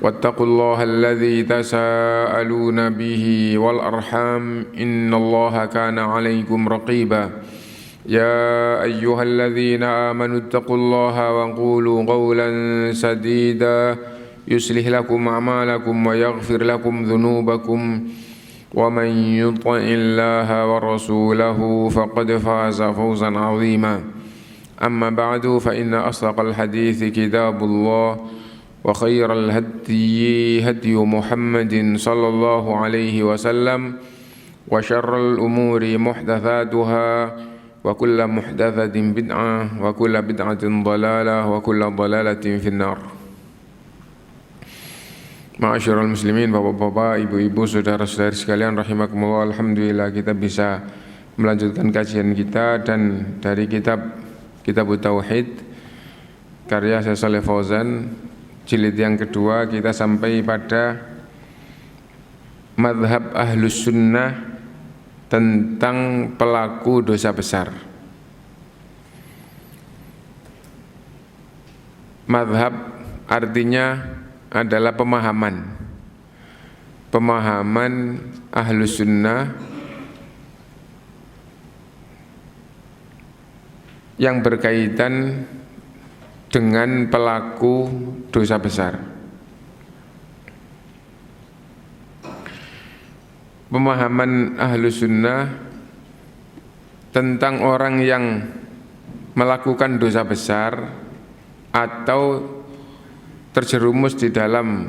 واتقوا الله الذي تساءلون به والأرحام إن الله كان عليكم رقيبا يا أيها الذين آمنوا اتقوا الله وقولوا قولا سديدا يصلح لكم أعمالكم ويغفر لكم ذنوبكم ومن يطع الله ورسوله فقد فاز فوزا عظيما أما بعد فإن أصدق الحديث كتاب الله وخير الهدي هدي محمد صلى الله عليه وسلم وشر الأمور محدثاتها وكل محدثة بدعة وكل بدعة ضلالة وكل ضلالة في النار. Ma'asyiral muslimin, bapak-bapak, ibu-ibu, saudara-saudari sekalian rahimakumullah. Alhamdulillah kita bisa melanjutkan kajian kita dan dari kitab Tauhid karya Syekh Shalih Fauzan jilid yang kedua kita sampai pada madhab ahlus sunnah tentang pelaku dosa besar. Madhab artinya adalah pemahaman ahlus sunnah yang berkaitan dengan pelaku dosa besar. Pemahaman ahlus sunnah tentang orang yang melakukan dosa besar atau terjerumus di dalam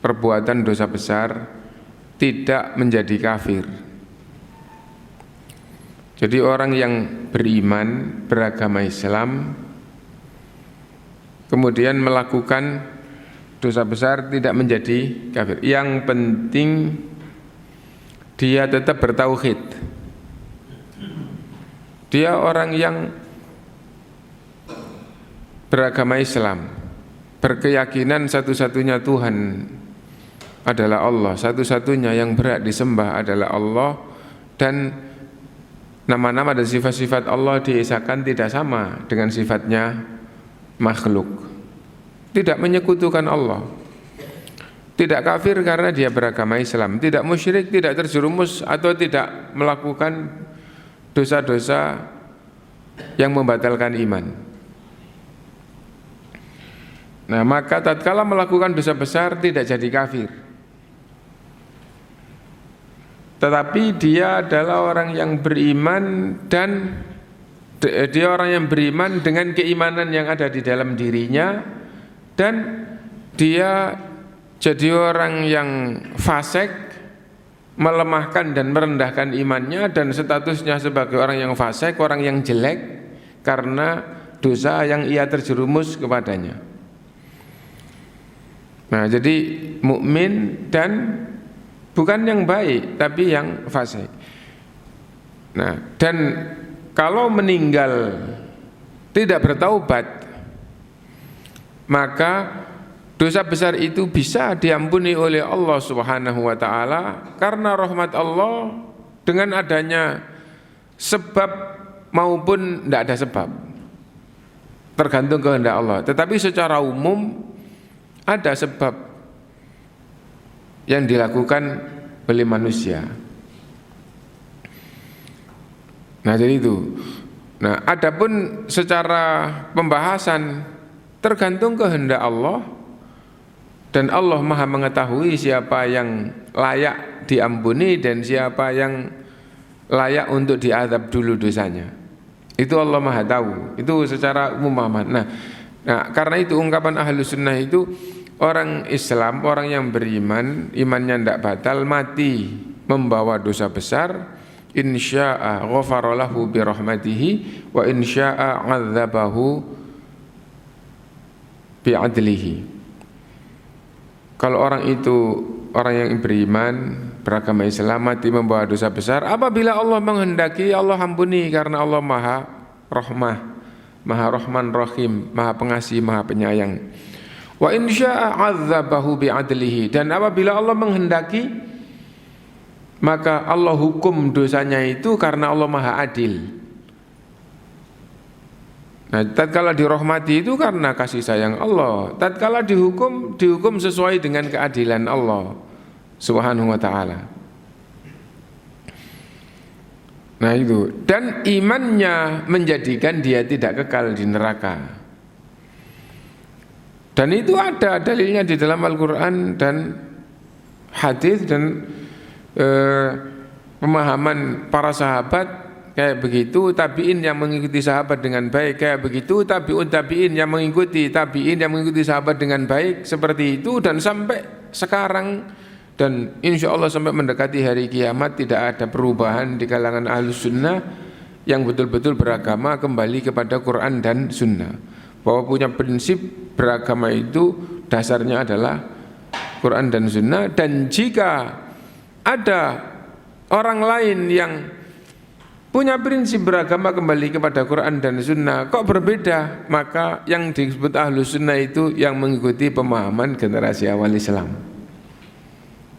perbuatan dosa besar tidak menjadi kafir. Jadi orang yang beriman, beragama Islam, kemudian melakukan dosa besar tidak menjadi kafir. Yang penting dia tetap bertauhid. Dia orang yang beragama Islam, berkeyakinan satu-satunya Tuhan adalah Allah, satu-satunya yang berhak disembah adalah Allah, dan nama-nama dan sifat-sifat Allah diesakan tidak sama dengan sifatnya makhluk. Tidak menyekutukan Allah. Tidak kafir karena dia beragama Islam, tidak musyrik, tidak terjerumus atau tidak melakukan dosa-dosa yang membatalkan iman. Nah, maka tatkala melakukan dosa besar tidak jadi kafir. Tetapi dia adalah orang yang beriman dan dia orang yang beriman dengan keimanan yang ada di dalam dirinya, dan dia jadi orang yang fasik, melemahkan dan merendahkan imannya dan statusnya sebagai orang yang fasik, orang yang jelek karena dosa yang ia terjerumus kepadanya. Nah, jadi mukmin dan bukan yang baik tapi yang fasik. Nah, dan kalau meninggal tidak bertaubat, maka dosa besar itu bisa diampuni oleh Allah Subhanahu wa taala karena rahmat Allah dengan adanya sebab maupun tidak ada sebab. Tergantung kehendak Allah. Tetapi secara umum ada sebab yang dilakukan oleh manusia. Nah, jadi itu. Nah, adapun secara pembahasan tergantung kehendak Allah, dan Allah Maha mengetahui siapa yang layak diampuni dan siapa yang layak untuk diazab dulu dosanya. Itu Allah Maha tahu. Itu secara umum. Nah, karena itu ungkapan Ahlus Sunnah itu orang Islam, orang yang beriman, imannya tidak batal, mati membawa dosa besar, insya'a ghafara lahu bi rahmatihi wa insya'a 'adzabahu bi 'adlihi. Kalau orang itu orang yang beriman, beragama Islam, mati membawa dosa besar, apabila Allah menghendaki, Allah ampuni karena Allah Maha Rahmah, Maha Rahman Rahim, Maha Pengasih, Maha Penyayang. Wa insya'a 'adzabahu bi 'adlihi, dan apabila Allah menghendaki, maka Allah hukum dosanya itu karena Allah Maha Adil. Nah, tatkala dirahmati itu karena kasih sayang Allah. Tatkala dihukum sesuai dengan keadilan Allah Subhanahu wa taala. Nah itu, dan imannya menjadikan dia tidak kekal di neraka. Dan itu ada dalilnya di dalam Al-Qur'an dan hadis dan pemahaman para sahabat kayak begitu, tabi'in yang mengikuti sahabat dengan baik kayak begitu, tabi'in yang mengikuti sahabat dengan baik seperti itu, dan sampai sekarang dan insya Allah sampai mendekati hari kiamat tidak ada perubahan di kalangan Ahlus Sunnah yang betul-betul beragama kembali kepada Quran dan Sunnah, bahwa punya prinsip beragama itu dasarnya adalah Quran dan Sunnah. Dan jika ada orang lain yang punya prinsip beragama kembali kepada Quran dan Sunnah kok berbeda, maka yang disebut Ahlus Sunnah itu yang mengikuti pemahaman generasi awal Islam,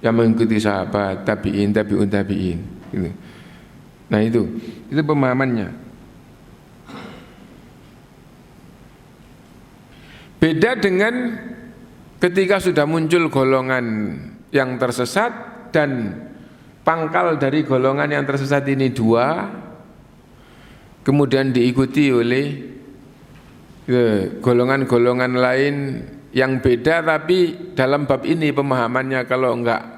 yang mengikuti sahabat, tabi'in gitu. Nah itu pemahamannya. Beda dengan ketika sudah muncul golongan yang tersesat dan pangkal dari golongan yang tersesat ini dua, kemudian diikuti oleh golongan-golongan lain yang beda, tapi dalam bab ini pemahamannya kalau enggak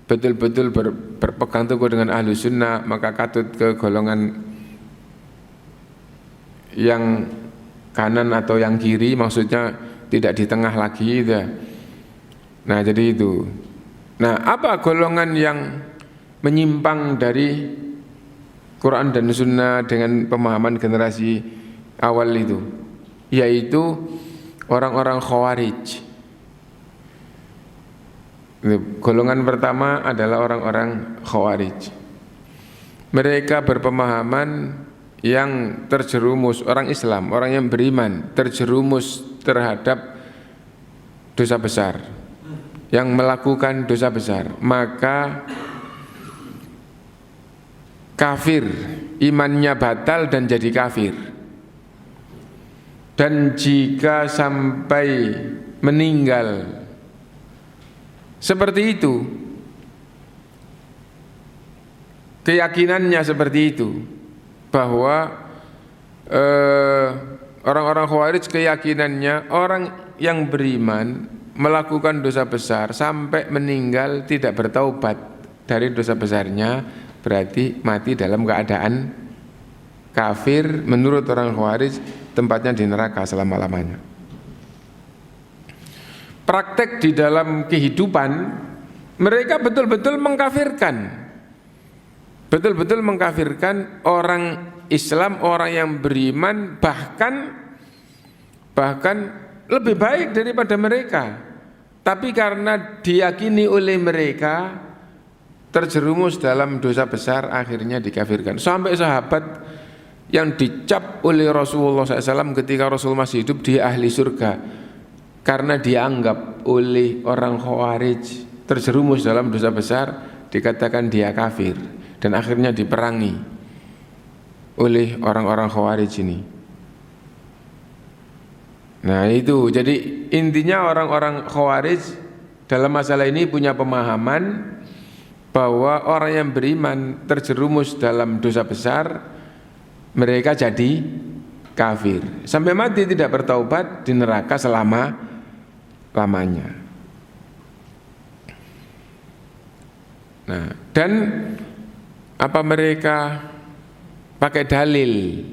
betul-betul berpegang teguh dengan Ahlus Sunnah maka katut ke golongan yang kanan atau yang kiri, maksudnya tidak di tengah lagi gitu. Nah jadi itu. Nah apa golongan yang menyimpang dari Quran dan Sunnah dengan pemahaman generasi awal itu? Yaitu orang-orang Khawarij. Golongan pertama adalah orang-orang Khawarij. Mereka berpemahaman yang terjerumus, orang Islam, orang yang beriman terjerumus terhadap dosa besar, yang melakukan dosa besar, maka kafir, imannya batal dan jadi kafir. Dan jika sampai meninggal seperti itu, keyakinannya seperti itu, bahwa orang-orang Khawarij keyakinannya orang yang beriman melakukan dosa besar sampai meninggal tidak bertaubat dari dosa besarnya, berarti mati dalam keadaan kafir. Menurut orang Khawarij tempatnya di neraka selama-lamanya. Praktek di dalam kehidupan mereka betul-betul mengkafirkan orang Islam, orang yang beriman, bahkan lebih baik daripada mereka. Tapi karena diyakini oleh mereka terjerumus dalam dosa besar, akhirnya dikafirkan. Sampai sahabat yang dicap oleh Rasulullah SAW ketika Rasul masih hidup, dia ahli surga, karena dianggap oleh orang Khawarij terjerumus dalam dosa besar, dikatakan dia kafir, dan akhirnya diperangi oleh orang-orang Khawarij ini. Nah itu, jadi intinya orang-orang Khawarij dalam masalah ini punya pemahaman bahwa orang yang beriman terjerumus dalam dosa besar, mereka jadi kafir sampai mati tidak bertaubat, di neraka selama-lamanya. Nah, dan apa mereka pakai dalil,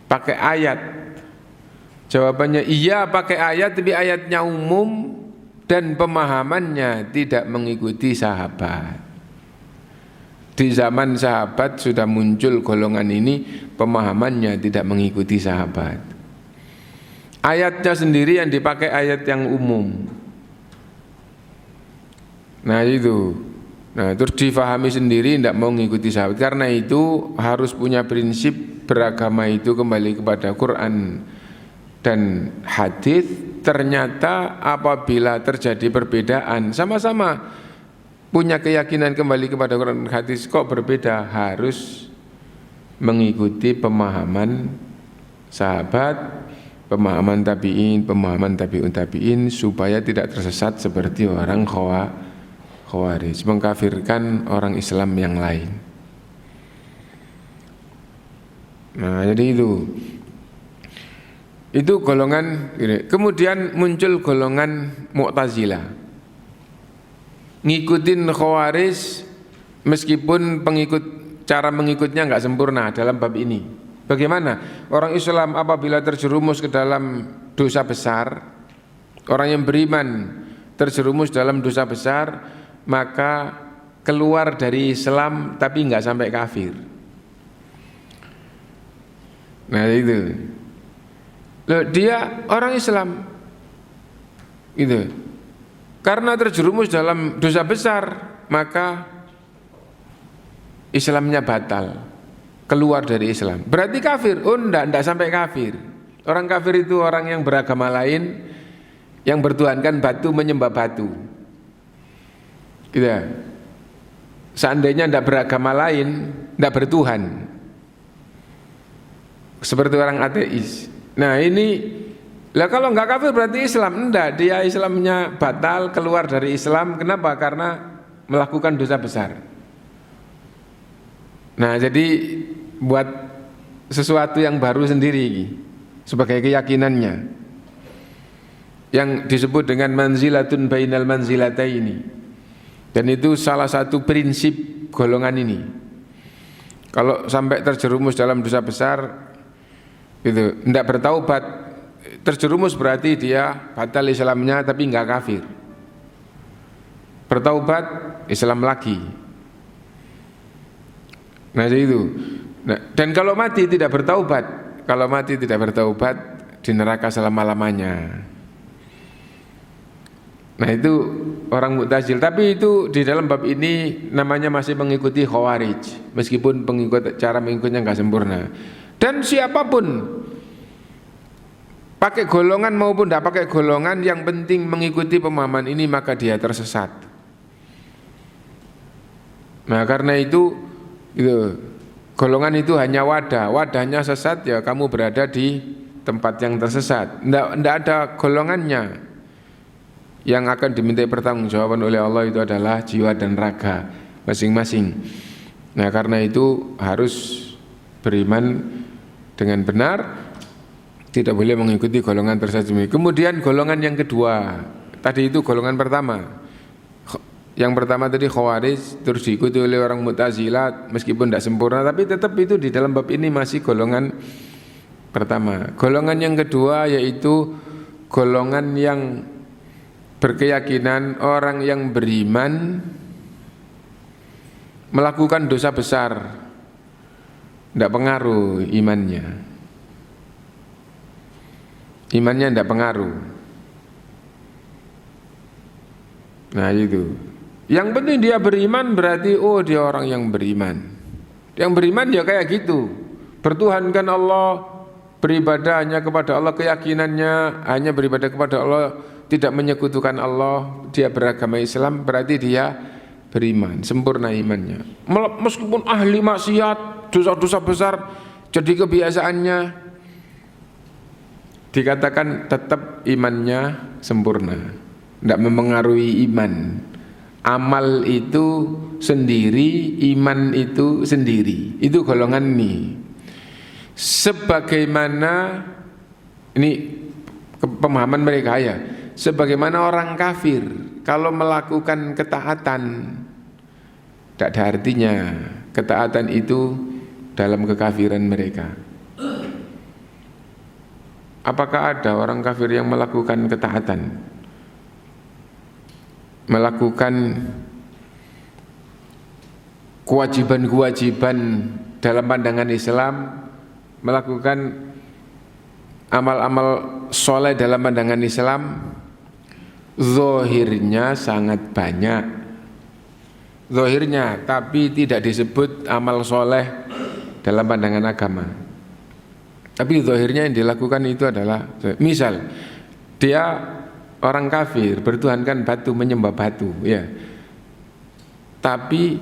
pakai ayat? Jawabannya iya, pakai ayat, tapi ayatnya umum dan pemahamannya tidak mengikuti sahabat. Di zaman sahabat sudah muncul golongan ini, pemahamannya tidak mengikuti sahabat. Ayatnya sendiri yang dipakai ayat yang umum. Nah itu, terus difahami sendiri, tidak mau mengikuti sahabat. Karena itu harus punya prinsip beragama itu kembali kepada Quran dan hadis. Ternyata apabila terjadi perbedaan, sama-sama punya keyakinan kembali kepada Quran dan hadis, kok berbeda, harus mengikuti pemahaman sahabat, pemahaman tabi'in, pemahaman tabi'un tabi'in, supaya tidak tersesat seperti orang Khawarij, mengkafirkan orang Islam yang lain. Nah, jadi itu golongan ini. Kemudian muncul golongan Mu'tazilah, ngikutin Khawarij meskipun cara mengikutnya nggak sempurna dalam bab ini. Bagaimana orang Islam apabila terjerumus ke dalam dosa besar, orang yang beriman terjerumus dalam dosa besar, maka keluar dari Islam tapi nggak sampai kafir. Nah itu, loh, dia orang Islam, gitu. Karena terjerumus dalam dosa besar, maka Islamnya batal, keluar dari Islam. Berarti kafir? Oh, enggak sampai kafir. Orang kafir itu orang yang beragama lain, yang bertuhankan batu, menyembah batu. Gitu. Seandainya enggak beragama lain, enggak bertuhan, seperti orang ateis. Nah ini, lah kalau enggak kafir berarti Islam. Enggak, dia Islamnya batal, keluar dari Islam. Kenapa? Karena melakukan dosa besar. Nah jadi buat sesuatu yang baru sendiri sebagai keyakinannya, yang disebut dengan manzilatun bainal manzilataini. Dan itu salah satu prinsip golongan ini. Kalau sampai terjerumus dalam dosa besar, itu tidak bertaubat, terjerumus berarti dia batal Islamnya tapi enggak kafir. Bertaubat, Islam lagi. Nah itu. Nah, dan kalau mati tidak bertaubat, di neraka selama-lamanya. Nah itu orang Mu'tazil. Tapi itu di dalam bab ini namanya masih mengikuti Khawarij, meskipun cara mengikutnya enggak sempurna. Dan siapapun, pakai golongan maupun tidak pakai golongan, yang penting mengikuti pemahaman ini, maka dia tersesat. Nah karena itu golongan itu hanya wadahnya sesat, ya kamu berada di tempat yang tersesat. Tidak ada golongannya. Yang akan dimintai pertanggungjawaban oleh Allah itu adalah jiwa dan raga masing-masing. Nah karena itu harus beriman dengan benar, tidak boleh mengikuti golongan tersesat. Kemudian golongan yang kedua, tadi itu golongan pertama. Yang pertama tadi Khawarij, terus diikuti oleh orang Mu'tazilah, meskipun tidak sempurna, tapi tetap itu di dalam bab ini masih golongan pertama. Golongan yang kedua yaitu golongan yang berkeyakinan orang yang beriman melakukan dosa besar, tidak pengaruh imannya. Imannya tidak pengaruh. Nah itu. Yang penting dia beriman, berarti oh dia orang yang beriman. Yang beriman ya kayak gitu, bertuhankan Allah, beribadah hanya kepada Allah, keyakinannya hanya beribadah kepada Allah, tidak menyekutukan Allah, dia beragama Islam, berarti dia beriman, sempurna imannya. Meskipun ahli maksiat, dosa-dosa besar jadi kebiasaannya, dikatakan tetap imannya sempurna, tidak memengaruhi iman. Amal itu sendiri, iman itu sendiri. Itu golongan ini. Sebagaimana ini pemahaman mereka ya, sebagaimana orang kafir kalau melakukan ketaatan, tidak ada artinya ketaatan itu dalam kekafiran mereka. Apakah ada orang kafir yang melakukan ketaatan, melakukan kewajiban-kewajiban dalam pandangan Islam, melakukan amal-amal soleh dalam pandangan Islam? Zahirnya sangat banyak, zahirnya, tapi tidak disebut amal soleh dalam pandangan agama. Tapi zahirnya yang dilakukan itu adalah, misal dia orang kafir bertuhankan batu, menyembah batu, ya. Tapi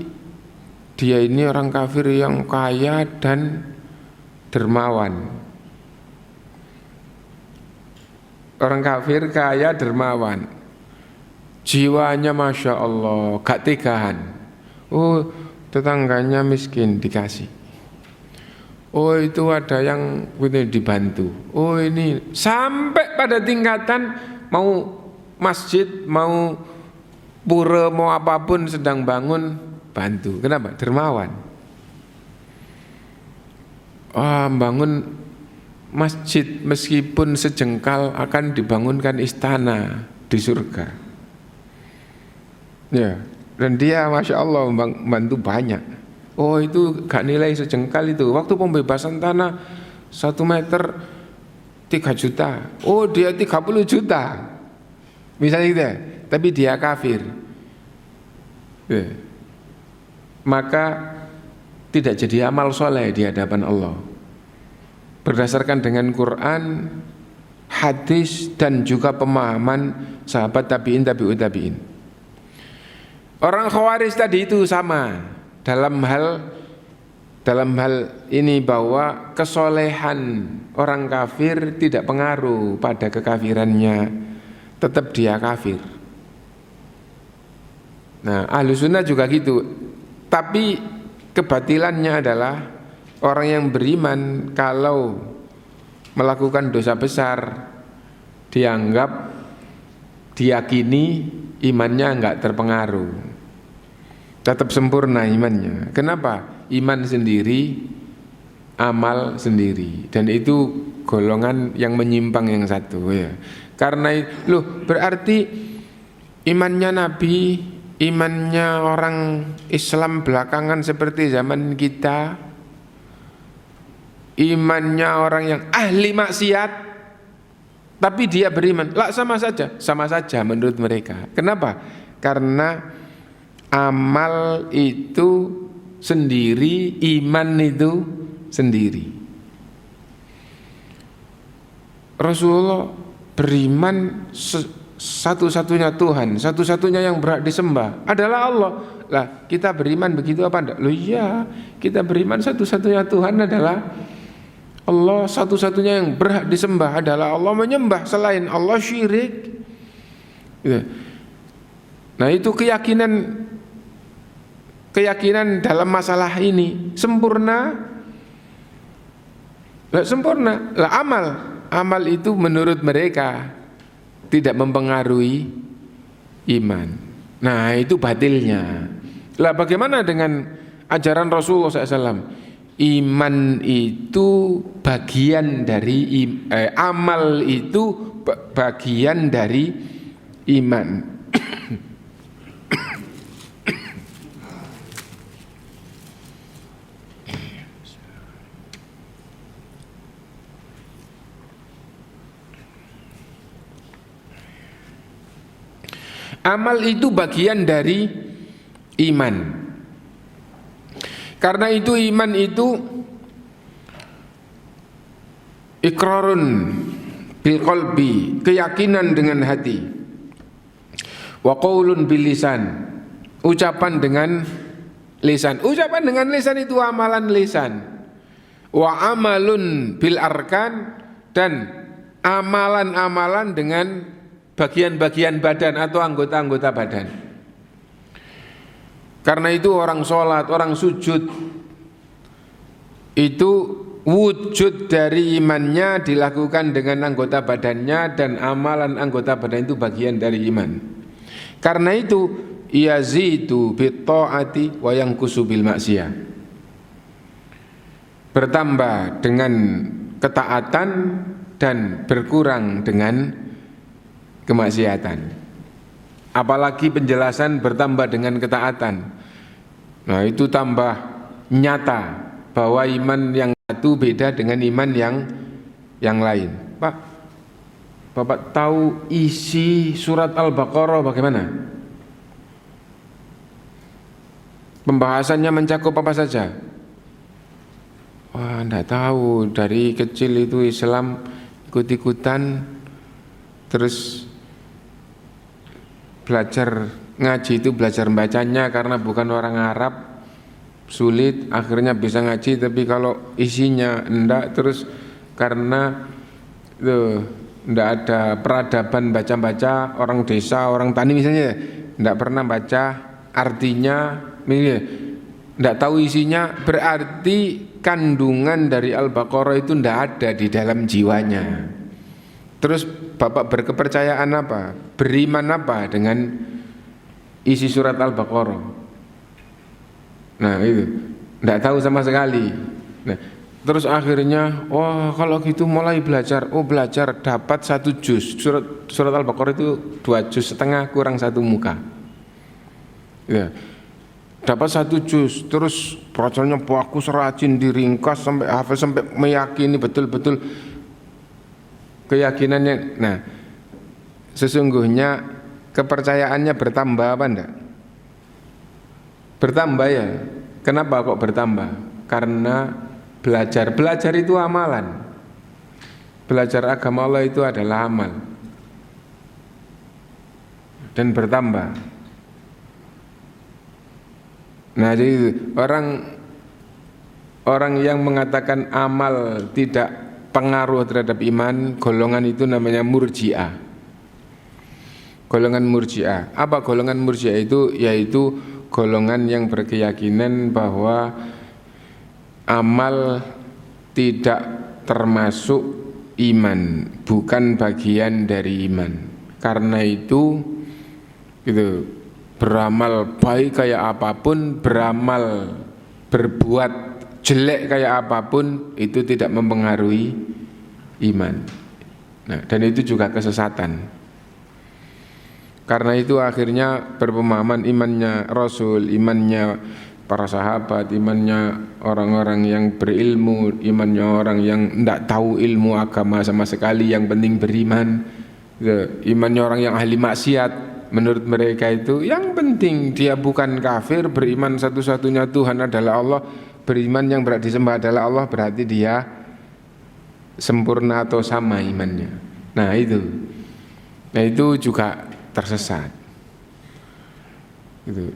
dia ini orang kafir yang kaya dan dermawan. Orang kafir kaya dermawan, jiwanya masya Allah, gak tegahan. Oh, tetangganya miskin dikasih. Oh, itu ada yang dibantu. Oh, ini sampai pada tingkatan mau masjid, mau pura, mau apapun sedang bangun, bantu. Kenapa? Dermawan. Bangun masjid meskipun sejengkal akan dibangunkan istana di surga. Ya, dan dia masya Allah membantu banyak. Oh, itu gak nilai sejengkal itu. Waktu pembebasan tanah 1 meter 3 juta. Oh, dia 30 juta. Misalnya gitu ya. Tapi dia kafir. Ya. Maka tidak jadi amal soleh di hadapan Allah. Berdasarkan dengan Quran, hadis, dan juga pemahaman sahabat tabi'in, tabi'ut tabi'in. Orang Khawarij tadi itu sama dalam hal ini, bahwa kesolehan orang kafir tidak pengaruh pada kekafirannya, tetap dia kafir. Nah, Ahlussunnah juga gitu. Tapi kebatilannya adalah orang yang beriman kalau melakukan dosa besar dianggap, diyakini imannya enggak terpengaruh, tetap sempurna imannya. Kenapa? Iman sendiri, amal sendiri, dan itu golongan yang menyimpang yang satu ya. Karena berarti imannya Nabi, imannya orang Islam belakangan seperti zaman kita, imannya orang yang ahli maksiat, tapi dia beriman, sama saja menurut mereka. Kenapa? Karena amal itu sendiri, iman itu sendiri. Rasulullah beriman satu-satunya Tuhan, satu-satunya yang berhak disembah adalah Allah. Lah, kita beriman begitu apa enggak? Iya, kita beriman satu-satunya Tuhan adalah Allah, satu-satunya yang berhak disembah adalah Allah. Menyembah selain Allah syirik. Nah, itu keyakinan dalam masalah ini sempurna. Sempurna. Amal itu menurut mereka tidak mempengaruhi iman. Nah, itu batilnya. Lah, bagaimana dengan ajaran Rasulullah SAW? Iman itu bagian dari amal itu bagian dari iman. Amal itu bagian dari iman. Karena itu iman itu iqrarun bil qalbi, keyakinan dengan hati. Wa qaulun bil lisan, ucapan dengan lisan. Ucapan dengan lisan itu amalan lisan. Wa amalun bil arkan, dan amalan-amalan dengan bagian-bagian badan atau anggota-anggota badan. Karena itu orang sholat, orang sujud, itu wujud dari imannya dilakukan dengan anggota badannya, dan amalan anggota badan itu bagian dari iman. Karena itu yazidu bit ta'ati wa yanqusu bil maksiyah, bertambah dengan ketaatan dan berkurang dengan kemaksiatan. Apalagi penjelasan bertambah dengan ketaatan. Nah, itu tambah nyata bahwa iman yang satu beda dengan iman yang lain. Pak, Bapak tahu isi surat Al-Baqarah bagaimana? Pembahasannya mencakup apa saja? Wah, enggak tahu. Dari kecil itu Islam ikut-ikutan, terus belajar ngaji itu belajar bacanya karena bukan orang Arab, sulit, akhirnya bisa ngaji. Tapi kalau isinya enggak, terus karena Tidak ada peradaban baca-baca, orang desa, orang tani misalnya, tidak pernah baca artinya, tidak tahu isinya, berarti kandungan dari Al-Baqarah itu tidak ada di dalam jiwanya. Terus Bapak berkepercayaan apa? Beriman apa dengan isi surat Al-Baqarah? Nah itu, tidak tahu sama sekali. Nah, terus akhirnya, wah kalau gitu mulai belajar. Oh belajar dapat 1 juz. Surat Al-Baqarah itu 2,5 juz kurang 1 muka. Ya, dapat 1 juz. Terus bacanya bagus, rajin, diringkas sampai hafal, sampai meyakini betul-betul keyakinannya. Nah, sesungguhnya kepercayaannya bertambah apa enggak? Bertambah ya. Kenapa kok bertambah? Karena belajar itu amalan. Belajar agama Allah itu adalah amal dan bertambah. Nah, jadi orang yang mengatakan amal tidak pengaruh terhadap iman, golongan itu namanya Murji'ah. Golongan Murji'ah. Apa golongan Murji'ah itu? Yaitu golongan yang berkeyakinan bahwa amal tidak termasuk iman, bukan bagian dari iman. Karena itu gitu, beramal baik kayak apapun, beramal berbuat jelek kayak apapun itu tidak mempengaruhi iman. Nah, dan itu juga kesesatan. Karena itu akhirnya berpemahaman imannya Rasul, imannya para sahabat, imannya orang-orang yang berilmu, imannya orang yang tidak tahu ilmu agama sama sekali, yang penting beriman. Imannya orang yang ahli maksiat, menurut mereka itu yang penting dia bukan kafir, beriman satu-satunya Tuhan adalah Allah, beriman yang berarti disembah adalah Allah, berarti dia sempurna atau sama imannya. Nah itu juga tersesat.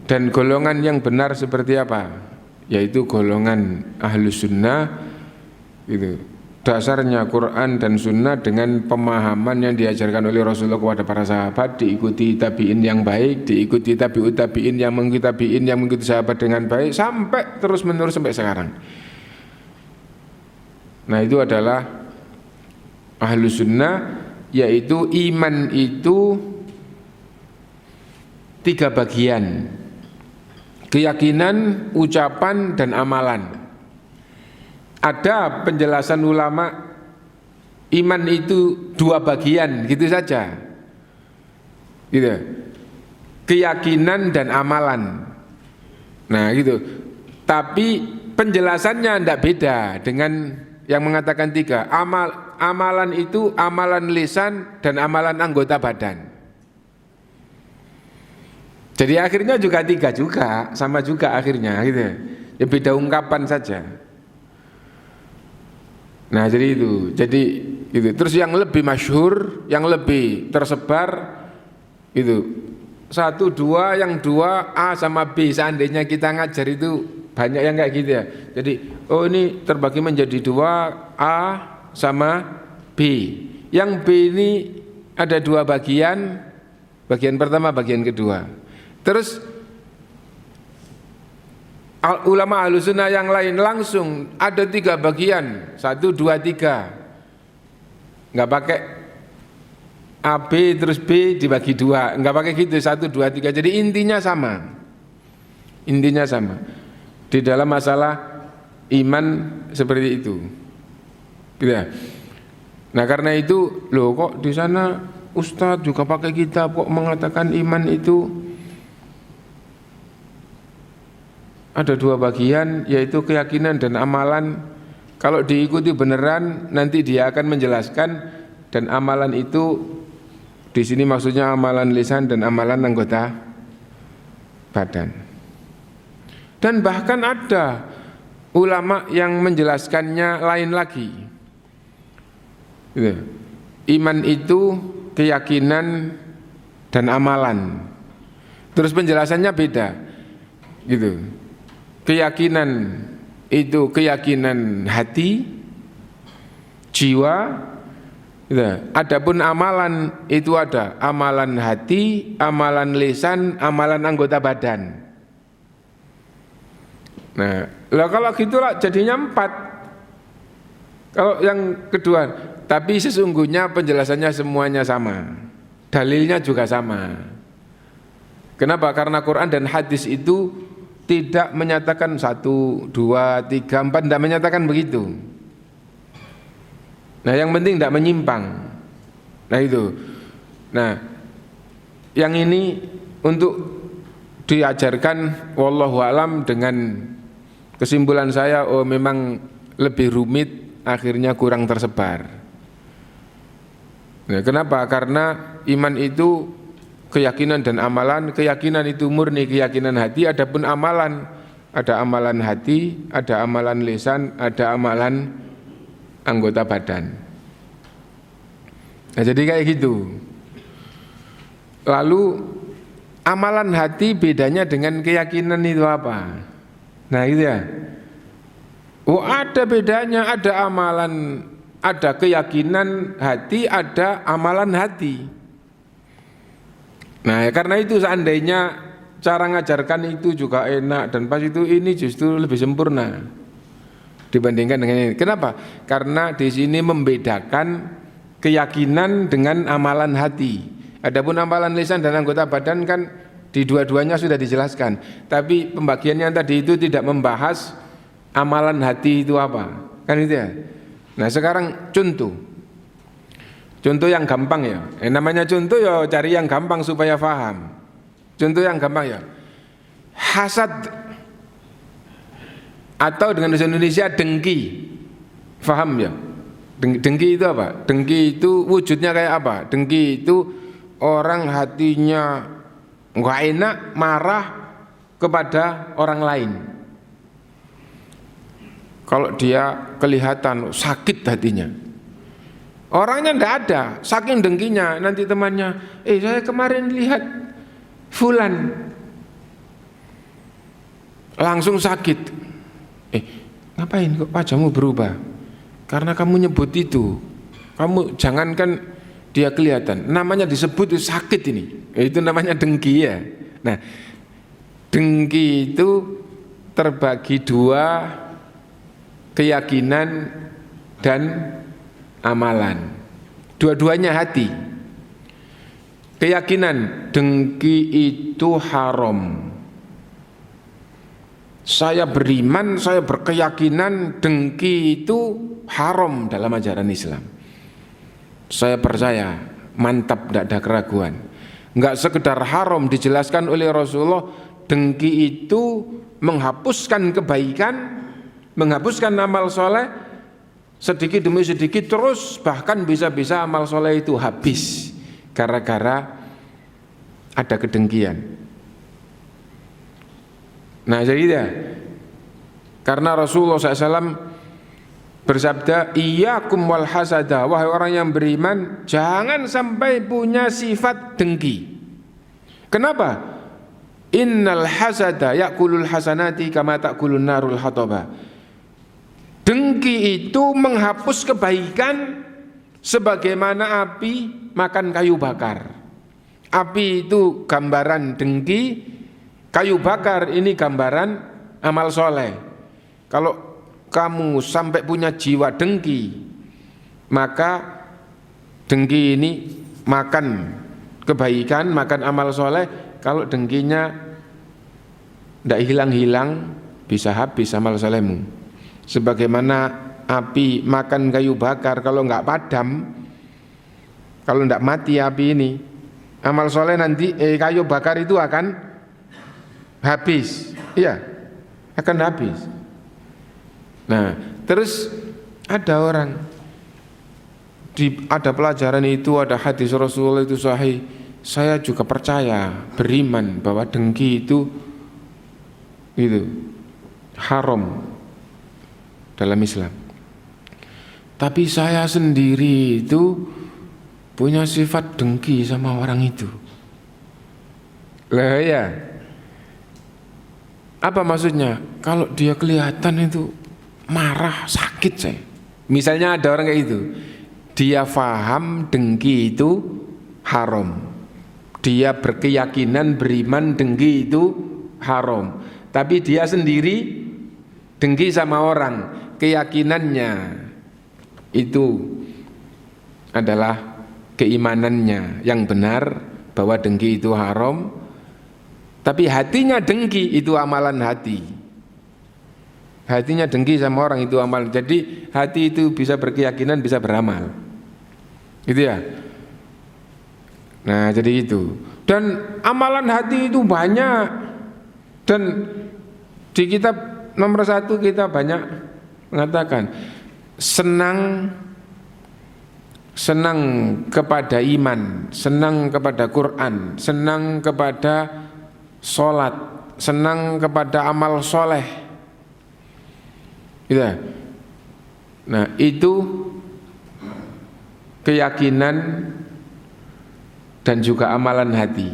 Dan golongan yang benar seperti apa? Yaitu golongan Ahlus Sunnah. Dasarnya Quran dan Sunnah dengan pemahaman yang diajarkan oleh Rasulullah kepada para sahabat, diikuti tabiin yang baik, diikuti tabiut tabiin yang mengikuti tabiin yang mengikuti sahabat dengan baik, sampai terus menerus sampai sekarang. Nah itu adalah Ahlus Sunnah, yaitu iman itu 3 bagian: keyakinan, ucapan, dan amalan. Ada penjelasan ulama, iman itu 2 bagian, gitu saja, gitu. Keyakinan dan amalan. Nah gitu. Tapi penjelasannya tidak beda dengan yang mengatakan 3. Amalan itu amalan lisan dan amalan anggota badan. Jadi akhirnya juga 3 juga, sama juga akhirnya gitu. Ya beda ungkapan saja. Nah jadi itu. Terus yang lebih masyhur, yang lebih tersebar itu 1, 2, yang 2 A sama B. Seandainya kita ngajar itu banyak yang kayak gitu ya. Jadi ini terbagi menjadi 2, A sama B. Yang B ini ada 2 bagian. Bagian pertama, bagian kedua. Terus ulama Ahlus Sunnah yang lain langsung ada 3 bagian, 1, 2, 3. Enggak pakai A, B terus B dibagi 2, enggak pakai gitu, 1, 2, 3. Jadi intinya sama. Intinya sama. Di dalam masalah iman seperti itu. Ya. Nah, karena itu loh kok di sana Ustadz juga pakai kitab kok mengatakan iman itu ada 2 bagian, yaitu keyakinan dan amalan. Kalau diikuti beneran nanti dia akan menjelaskan, dan amalan itu di sini maksudnya amalan lisan dan amalan anggota badan. Dan bahkan ada ulama yang menjelaskannya lain lagi. Iman itu keyakinan dan amalan. Terus penjelasannya beda. Gitu. Keyakinan itu keyakinan hati, jiwa, Gitu. Adapun amalan itu ada amalan hati, amalan lisan, amalan anggota badan. Nah, kalau gitulah jadinya 4. Kalau yang kedua, tapi sesungguhnya penjelasannya semuanya sama, dalilnya juga sama. Kenapa? Karena Quran dan hadis itu tidak menyatakan 1, 2, 3, 4, tidak menyatakan begitu. Nah, yang penting tidak menyimpang. Nah itu. Nah, yang ini untuk diajarkan wallahu alam dengan kesimpulan saya, oh memang lebih rumit, akhirnya kurang tersebar. Nah, kenapa? Karena iman itu keyakinan dan amalan. Keyakinan itu murni keyakinan hati, adapun amalan ada amalan hati, ada amalan lisan, ada amalan anggota badan. Nah, jadi kayak gitu. Lalu amalan hati bedanya dengan keyakinan itu apa? Nah gitu ya. Oh ada bedanya, ada amalan, ada keyakinan hati, ada amalan hati. Nah karena itu seandainya cara ngajarkan itu juga enak dan pas itu, ini justru lebih sempurna dibandingkan dengan ini. Kenapa? Karena di sini membedakan keyakinan dengan amalan hati. Adapun amalan lisan dan anggota badan kan di dua-duanya sudah dijelaskan. Tapi pembagiannya tadi itu tidak membahas amalan hati itu apa. Kan itu ya. Nah sekarang contoh yang gampang ya. Namanya contoh ya cari yang gampang supaya paham. Contoh yang gampang ya. Hasad, atau dengan bahasa Indonesia dengki. Faham ya? Dengki itu apa? Dengki itu wujudnya kayak apa? Dengki itu orang hatinya enggak enak, marah kepada orang lain. Kalau dia kelihatan sakit hatinya, orangnya enggak ada, saking dengkinya. Nanti temannya, saya kemarin lihat fulan langsung sakit. Ngapain kok wajahmu berubah? Karena kamu nyebut itu. Kamu jangankan dia kelihatan, namanya disebut itu sakit ini. Itu namanya dengki ya. Nah, dengki itu terbagi 2, keyakinan dan amalan. Dua-duanya hati. Keyakinan, dengki itu haram. Saya beriman, saya berkeyakinan dengki itu haram dalam ajaran Islam. Saya percaya, mantap, tidak ada keraguan. Enggak sekedar haram, dijelaskan oleh Rasulullah, dengki itu menghapuskan kebaikan, menghapuskan amal soleh, sedikit demi sedikit terus, bahkan bisa-bisa amal soleh itu habis gara-gara ada kedengkian. Nah jadi ya, karena Rasulullah SAW bersabda, iyyakum wal hasada, wahai orang yang beriman, jangan sampai punya sifat dengki. Kenapa? Innal hasada yakulul hasanati kama takulun narul hataba. Dengki itu menghapus kebaikan sebagaimana api makan kayu bakar. Api itu gambaran dengki, kayu bakar ini gambaran amal soleh. Kalau kamu sampai punya jiwa dengki, maka dengki ini makan kebaikan, makan amal soleh. Kalau dengkinya tidak hilang-hilang, bisa habis amal solehmu. Sebagaimana api makan kayu bakar, kalau nggak padam, kalau nggak mati api ini, amal soleh nanti kayu bakar itu akan habis. Iya, akan habis. Nah, terus ada orang ada pelajaran itu, ada hadis Rasulullah itu sahih. Saya juga percaya, beriman bahwa dengki itu haram dalam Islam. Tapi saya sendiri itu punya sifat dengki sama orang itu. Lah ya. Apa maksudnya? Kalau dia kelihatan itu marah, sakit saya. Misalnya ada orang kayak itu. dia faham dengki itu haram. Dia berkeyakinan beriman dengki itu haram. Tapi dia sendiri dengki sama orang, keyakinannya itu adalah keimanannya yang benar bahwa dengki itu haram, tapi hatinya dengki, itu amalan hati. Hatinya dengki sama orang, itu amalan. Jadi hati itu bisa berkeyakinan, bisa beramal, gitu ya. Nah jadi itu. Dan amalan hati itu banyak. Dan di kitab nomor 1 kita banyak mengatakan senang kepada iman, senang kepada Quran, senang kepada sholat, senang kepada amal soleh, gitu. Nah itu keyakinan dan juga amalan hati.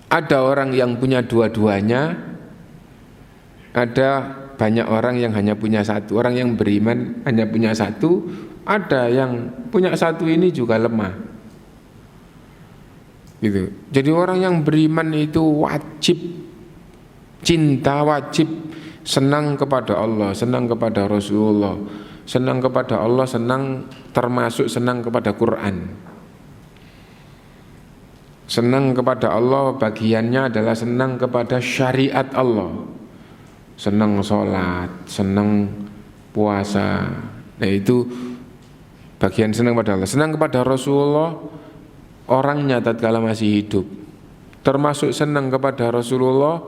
Ada orang yang punya dua-duanya, ada banyak orang yang hanya punya satu. Orang yang beriman hanya punya satu, ada yang punya satu ini juga lemah, gitu. Jadi orang yang beriman itu wajib cinta, wajib senang kepada Allah, senang kepada Rasulullah, senang kepada Allah, senang termasuk senang kepada Quran. Senang kepada Allah bagiannya adalah senang kepada syariat Allah, senang sholat, senang puasa. Nah itu bagian senang kepada Allah. Senang kepada Rasulullah, orangnya tatkala masih hidup. Termasuk senang kepada Rasulullah,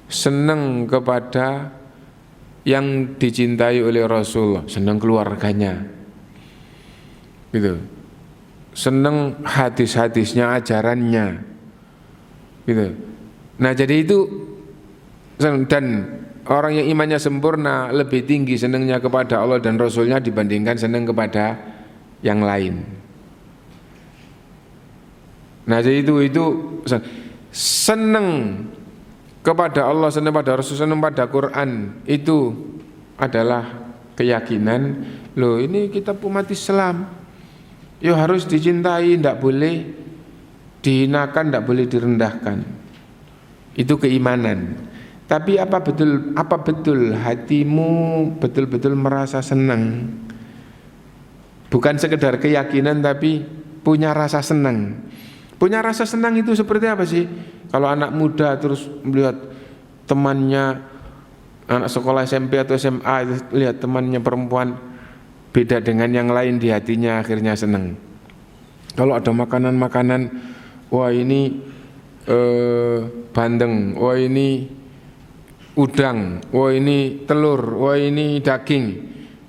senang kepada yang dicintai oleh Rasulullah, senang keluarganya, gitu. Senang hadis-hadisnya, ajarannya, gitu. Nah jadi itu, dan orang yang imannya sempurna lebih tinggi senangnya kepada Allah dan Rasulnya dibandingkan senang kepada yang lain. Nah jadi itu senang kepada Allah, senang pada Rasul, senang pada Quran, itu adalah keyakinan. Loh ini kita umat Islam, ya harus dicintai, tidak boleh dihinakan, tidak boleh direndahkan. Itu keimanan. Tapi apa betul hatimu betul-betul merasa senang? Bukan sekedar keyakinan tapi punya rasa senang. Punya rasa senang itu seperti apa sih? Kalau anak muda terus melihat temannya, anak sekolah SMP atau SMA, lihat temannya perempuan beda dengan yang lain, di hatinya akhirnya senang. Kalau ada makanan-makanan, wah ini bandeng, wah ini udang, wah ini telur, wah ini daging,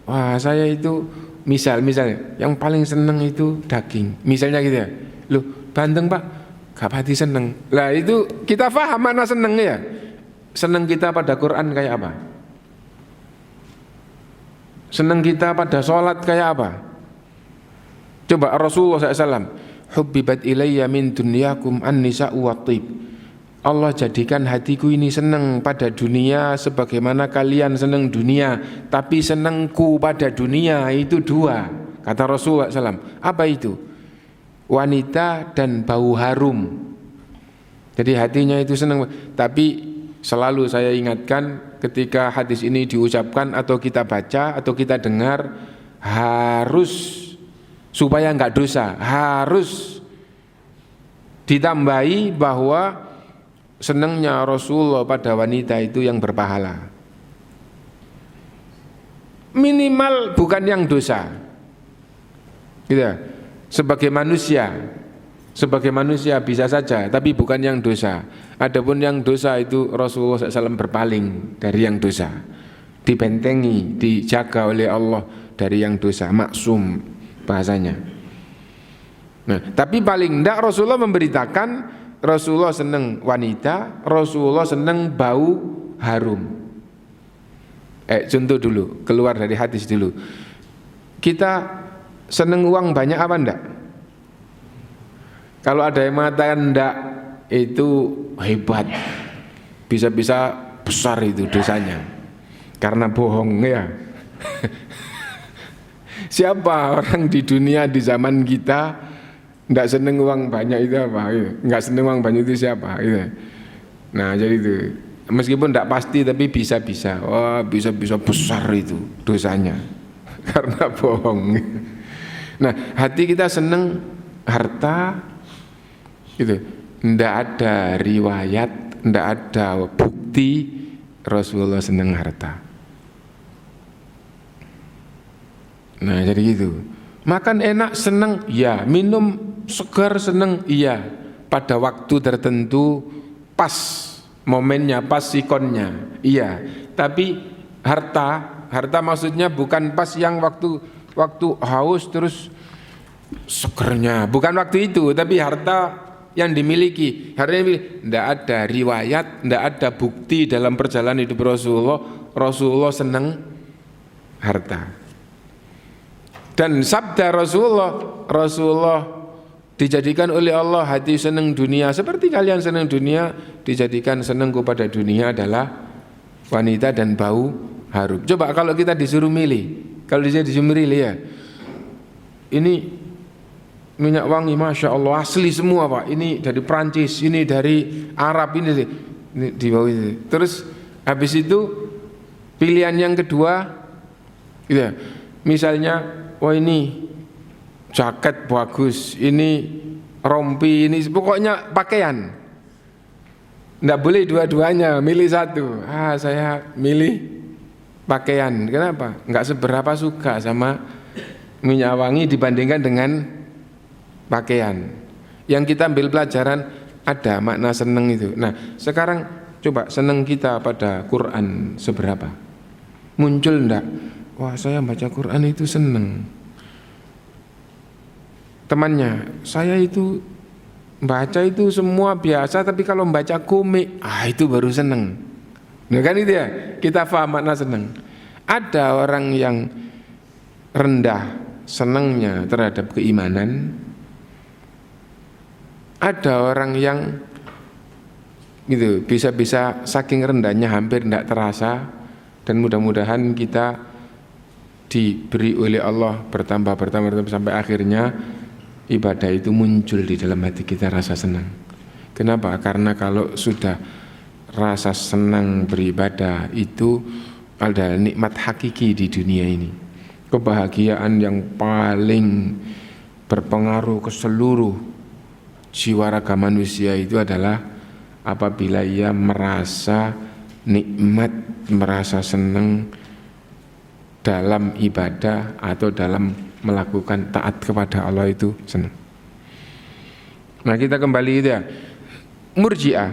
wah saya itu misalnya yang paling senang itu daging, misalnya gitu ya. Loh bandeng pak, gak pati seneng. Lah itu kita paham mana senengnya ya. Seneng kita pada Quran kayak apa? Senang kita pada sholat kayak apa? Coba Rasulullah SAW, hubbibat ilayya min dunyakum an-nisa'u wat-tib. Allah jadikan hatiku ini senang pada dunia sebagaimana kalian senang dunia, tapi senangku pada dunia itu dua, kata Rasulullah SAW. Apa itu? Wanita dan bau harum. Jadi hatinya itu senang. Tapi selalu saya ingatkan, ketika hadis ini diucapkan atau kita baca atau kita dengar, harus supaya enggak dosa, harus ditambahi bahwa senangnya Rasulullah pada wanita itu yang berpahala. Minimal bukan yang dosa, gitu. Sebagai manusia bisa saja, tapi bukan yang dosa. Adapun yang dosa itu Rasulullah SAW berpaling dari yang dosa, dibentengi, dijaga oleh Allah dari yang dosa, maksum bahasanya. Nah, tapi paling tidak Rasulullah memberitakan, Rasulullah senang wanita, Rasulullah senang bau harum. Contoh dulu, keluar dari hadis dulu. Kita senang uang banyak apa enggak? Kalau ada yang mengatakan enggak, itu hebat, bisa-bisa besar itu dosanya karena bohong ya. Siapa orang di dunia di zaman kita nggak seneng uang banyak itu apa? Nggak seneng uang banyak itu siapa? Gitu. Nah jadi itu meskipun tidak pasti tapi bisa-bisa. Wah bisa-bisa besar itu dosanya karena bohong. Nah hati kita seneng harta gitu. Tidak ada riwayat, tidak ada bukti Rasulullah seneng harta. Nah jadi gitu. Makan enak seneng, ya. Minum segar seneng, iya. Pada waktu tertentu pas momennya, pas sikonnya, iya. Tapi harta maksudnya bukan pas yang waktu haus terus segernya, bukan waktu itu. Tapi harta yang dimiliki, tidak ada riwayat, tidak ada bukti dalam perjalanan hidup Rasulullah seneng harta. Dan sabda Rasulullah dijadikan oleh Allah hati senang dunia seperti kalian senang dunia, dijadikan senang kepada dunia adalah wanita dan bau harum. Coba kalau kita disuruh milih, kalau disuruh milih ya, ini minyak wangi Masya Allah asli semua Pak, ini dari Prancis, ini dari Arab, ini di bawah itu. Terus habis itu pilihan yang kedua, gitu ya, misalnya wah ini jaket bagus, ini rompi, ini pokoknya pakaian. Nggak boleh dua-duanya, milih satu. Saya milih pakaian. Kenapa? Nggak seberapa suka sama minyak wangi dibandingkan dengan pakaian. Yang kita ambil pelajaran ada makna seneng itu. Nah sekarang coba seneng kita pada Quran seberapa? Muncul enggak? Wah saya baca Quran itu seneng. Temannya, saya itu baca itu semua biasa, tapi kalau baca komik, itu baru seneng. Nah kan itu ya, kita paham makna seneng. Ada orang yang rendah senengnya terhadap keimanan. Ada orang yang gitu bisa-bisa saking rendahnya hampir tidak terasa. Dan mudah-mudahan kita diberi oleh Allah bertambah sampai akhirnya ibadah itu muncul di dalam hati kita rasa senang. Kenapa? Karena kalau sudah rasa senang beribadah itu ada nikmat hakiki di dunia ini. Kebahagiaan yang paling berpengaruh ke seluruh jiwa raga manusia itu adalah apabila ia merasa nikmat, merasa senang dalam ibadah atau dalam melakukan taat kepada Allah itu senang. Nah kita kembali itu ya, Murji'ah.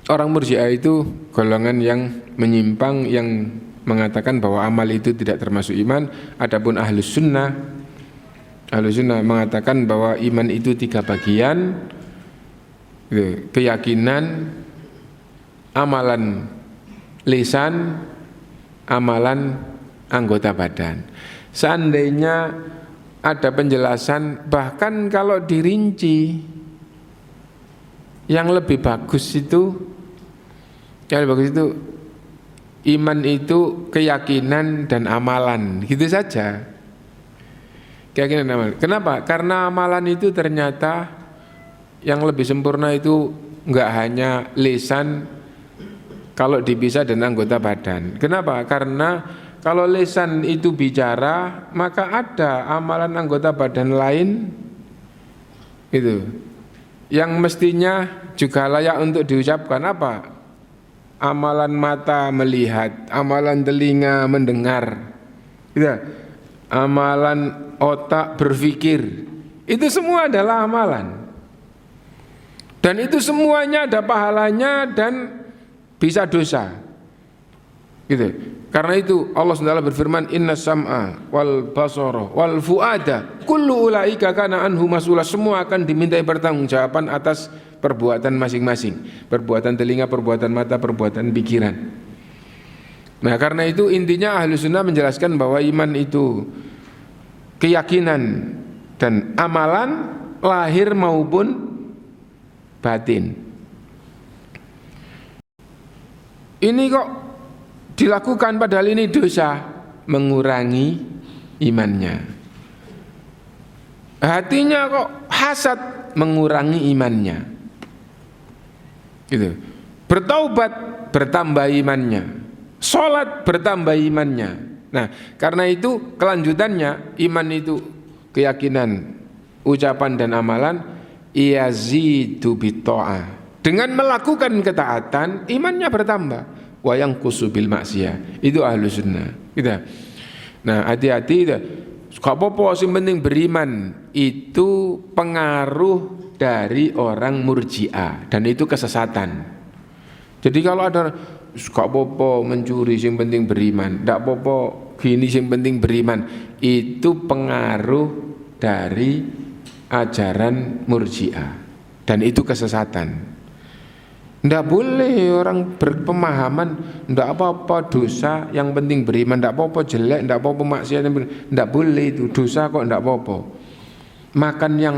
Orang Murji'ah itu golongan yang menyimpang, yang mengatakan bahwa amal itu tidak termasuk iman. Adapun Ahlus Sunnah mengatakan bahwa iman itu 3 bagian, keyakinan, amalan lisan, amalan anggota badan. Seandainya ada penjelasan, bahkan kalau dirinci yang lebih bagus itu iman itu keyakinan dan amalan, gitu saja. Keyakinan dan amalan. Kenapa? Karena amalan itu ternyata yang lebih sempurna itu enggak hanya lisan kalau dipisah dan anggota badan. Kenapa? Karena kalau lisan itu bicara, maka ada amalan anggota badan lain itu yang mestinya juga layak untuk diucapkan. Apa? Amalan mata melihat, amalan telinga mendengar, gitu. Amalan otak berpikir. Itu semua adalah amalan. Dan itu semuanya ada pahalanya dan bisa dosa. Gitu. Karena itu Allah SWT berfirman, Inna sam'a wal basara wal fu'ada kullu ulaika kana anhu mas'ula. Semua akan dimintai pertanggungjawaban atas perbuatan masing-masing. Perbuatan telinga, perbuatan mata, perbuatan pikiran. Nah karena itu intinya Ahlus Sunnah menjelaskan bahwa iman itu keyakinan dan amalan lahir maupun batin. Ini kok dilakukan padahal ini dosa, mengurangi imannya. Hatinya kok hasad, mengurangi imannya. Gitu. Bertaubat, bertambah imannya. Salat, bertambah imannya. Nah, karena itu kelanjutannya, iman itu keyakinan, ucapan dan amalan, yazidu bitta'ah. Dengan melakukan ketaatan, imannya bertambah. Wa yanqusu bil maksiyah. Itu ahlu sunnah. Gitu. Nah, hati-hati itu. Gak apa-apa, yang penting beriman. Itu pengaruh dari orang murji'ah, dan itu kesesatan. Jadi kalau ada gak apa-apa mencuri, yang penting beriman, gak apa-apa gini, yang penting beriman, itu pengaruh dari ajaran murji'ah, dan itu kesesatan. Ndak boleh orang berpemahaman ndak apa-apa dosa, yang penting beriman, ndak apa-apa jelek, ndak apa-apa maksiat, ndak boleh itu dosa kok ndak apa-apa. Makan yang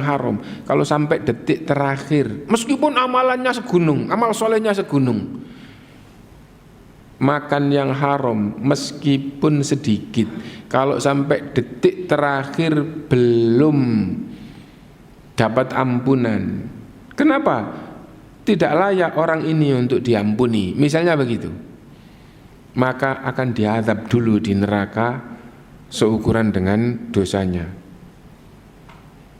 haram kalau sampai detik terakhir, meskipun amalannya segunung, amal solehnya segunung, makan yang haram meskipun sedikit, kalau sampai detik terakhir belum dapat ampunan, kenapa? Tidak layak orang ini untuk diampuni, misalnya begitu, maka akan diazab dulu di neraka seukuran dengan dosanya.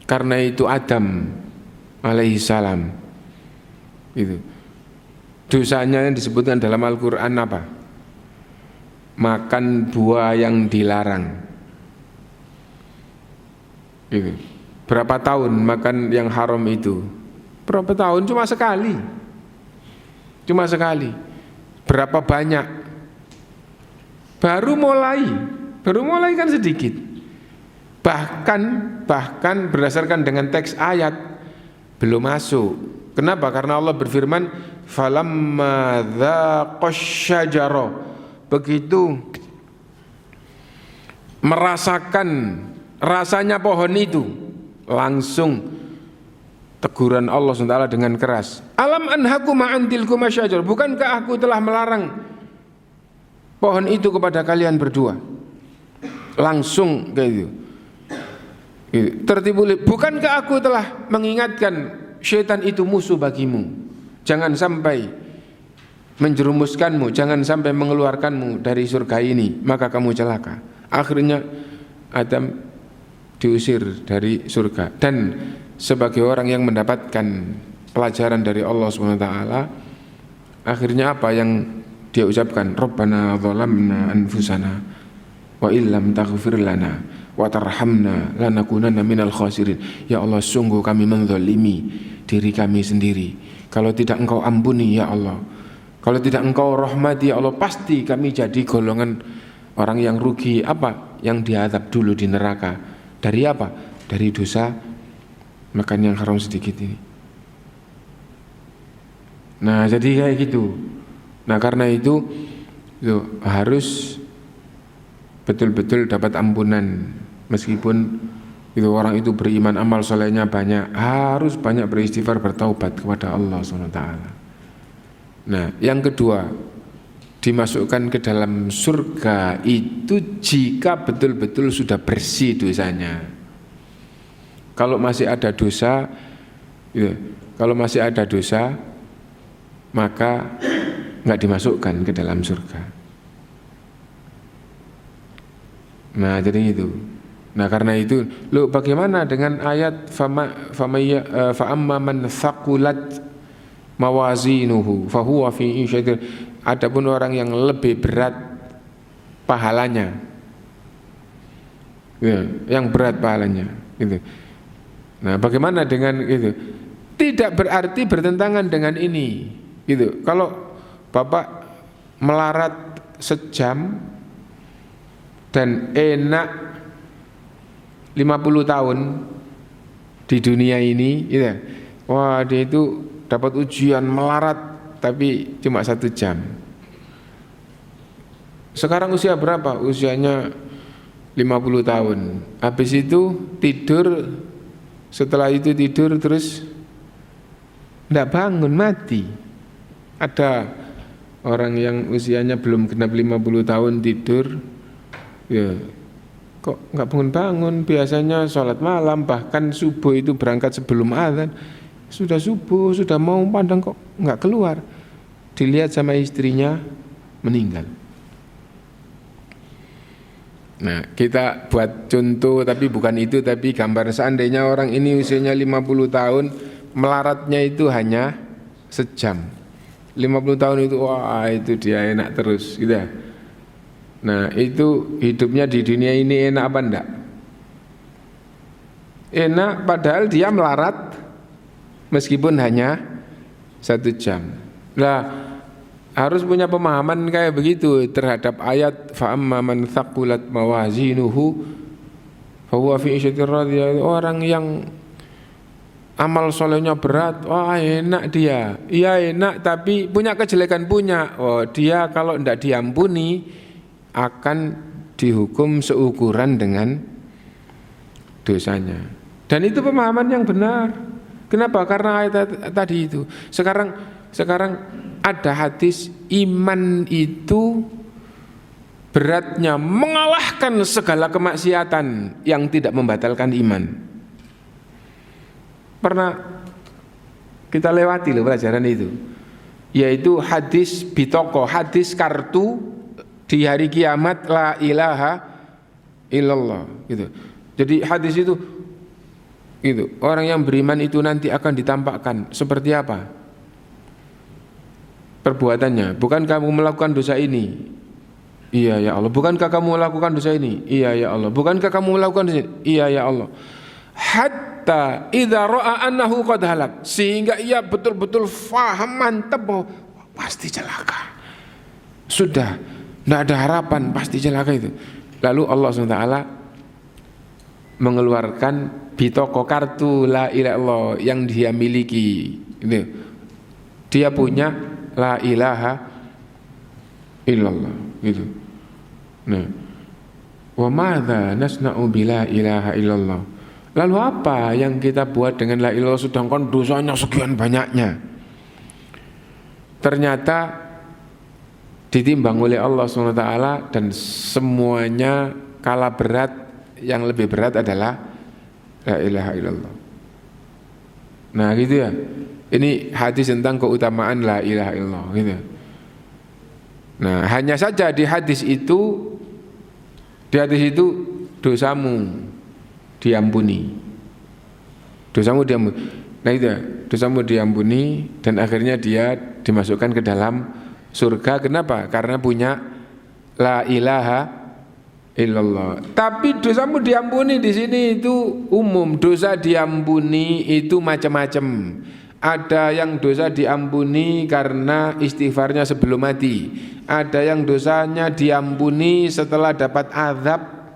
Karena itu Adam alaihissalam itu dosanya yang disebutkan dalam Al-Quran apa? Makan buah yang dilarang. Itu. Berapa tahun makan yang haram itu? Berapa tahun? Cuma sekali. Cuma sekali. Berapa banyak? Baru mulai kan sedikit. Bahkan berdasarkan dengan teks ayat belum masuk. Kenapa? Karena Allah berfirman, falamma dzaqasyajara, begitu merasakan rasanya pohon itu, langsung teguran Allah SWT dengan keras, alam anhakuma an tilkuma syajar, bukankah aku telah melarang pohon itu kepada kalian berdua? Langsung kayak gitu. Tertipu, bukankah aku telah mengingatkan syaitan itu musuh bagimu, jangan sampai menjerumuskanmu, jangan sampai mengeluarkanmu dari surga ini, maka kamu celaka. Akhirnya Adam diusir dari surga, dan sebagai orang yang mendapatkan pelajaran dari Allah SWT, akhirnya apa yang dia ucapkan? Rabbana zalamna anfusana wa illam taghfir lana wa tarhamna lanakunanna minal khasirin. Ya Allah, sungguh kami menzalimi diri kami sendiri. Kalau tidak Engkau ampuni ya Allah, kalau tidak Engkau rahmati ya Allah, pasti kami jadi golongan orang yang rugi. Apa? Yang diazab dulu di neraka. Dari apa? Dari dosa makan yang haram sedikit ini. Nah, jadi kayak gitu. Nah, karena itu harus betul-betul dapat ampunan. Meskipun itu orang itu beriman, amal solehnya banyak, harus banyak beristighfar, bertaubat kepada Allah SWT. Nah, yang kedua, dimasukkan ke dalam surga itu jika betul-betul sudah bersih dosanya. Kalau masih ada dosa, maka nggak dimasukkan ke dalam surga. Nah, jadi itu. Nah, karena itu, bagaimana dengan ayat fa'amma man thaqulat mawazinuhu fahuwa fi isyatir. Adapun orang yang lebih berat pahalanya, yang berat pahalanya, gitu. Nah, bagaimana dengan itu? Tidak berarti bertentangan dengan ini, gitu. Kalau Bapak melarat sejam dan enak 50 tahun di dunia ini, gitu. Wah, dia itu dapat ujian melarat tapi cuma 1 jam. Sekarang usia berapa? Usianya 50 tahun. Habis itu tidur, setelah itu tidur terus tidak bangun, mati. Ada orang yang usianya belum genap 50 tahun tidur, Ya, kok nggak bangun-bangun? Biasanya sholat malam, bahkan subuh itu berangkat sebelum azan. Sudah subuh, sudah mau pandang kok nggak keluar. Dilihat sama istrinya, meninggal. Nah, kita buat contoh, tapi bukan itu, tapi gambar seandainya orang ini usianya 50 tahun, melaratnya itu hanya sejam. 50 tahun itu, wah itu dia enak terus gitu ya. Nah, itu hidupnya di dunia ini enak apa enggak? Enak, padahal dia melarat meskipun hanya 1 jam. Nah, harus punya pemahaman kayak begitu terhadap ayat fa amma man thaqulat mawazinuhu fa huwa fi 'ishatir radiyah. Orang yang amal solehnya berat, wah enak dia. Iya enak, tapi punya kejelekan punya. Oh, dia kalau tidak diampuni akan dihukum seukuran dengan dosanya. Dan itu pemahaman yang benar. Kenapa? Karena ayat tadi itu. Sekarang ada hadis iman itu beratnya mengalahkan segala kemaksiatan yang tidak membatalkan iman. Pernah kita lewati loh pelajaran itu, yaitu hadis bitoko, hadis kartu di hari kiamat la ilaha illallah gitu. Jadi hadis itu orang yang beriman itu nanti akan ditampakkan seperti apa perbuatannya. Bukankah kamu melakukan dosa ini? Iya ya Allah. Bukankah kamu melakukan dosa ini? Iya ya Allah. Bukankah kamu melakukan dosa ini? Iya ya Allah. Hatta idza ra'a annahu qad halak, sehingga ia betul-betul faham mantap bahwa pasti celaka. Sudah tidak ada harapan, pasti celaka itu. Lalu Allah SWT mengeluarkan bitoko kartu la ilaha illallah yang dia miliki. Dia punya la ilaha illallah gitu. Nah, wa madza nasna'u bila ilaha illallah. Lalu apa yang kita buat dengan la ilaha illallah sedangkan dosanya sekian banyaknya? Ternyata ditimbang oleh Allah SWT dan semuanya kalah berat, yang lebih berat adalah la ilaha illallah. Nah gitu ya, ini hadis tentang keutamaan la ilaha illallah gitu. Nah hanya saja di hadis itu dosamu diampuni, dosamu diampuni. Nah itu ya, dosamu diampuni dan akhirnya dia dimasukkan ke dalam surga. Kenapa? Karena punya la ilaha illallah. Tapi dosamu diampuni di sini itu umum. Dosa diampuni itu macam-macam. Ada yang dosa diampuni karena istighfarnya sebelum mati. Ada yang dosanya diampuni setelah dapat azab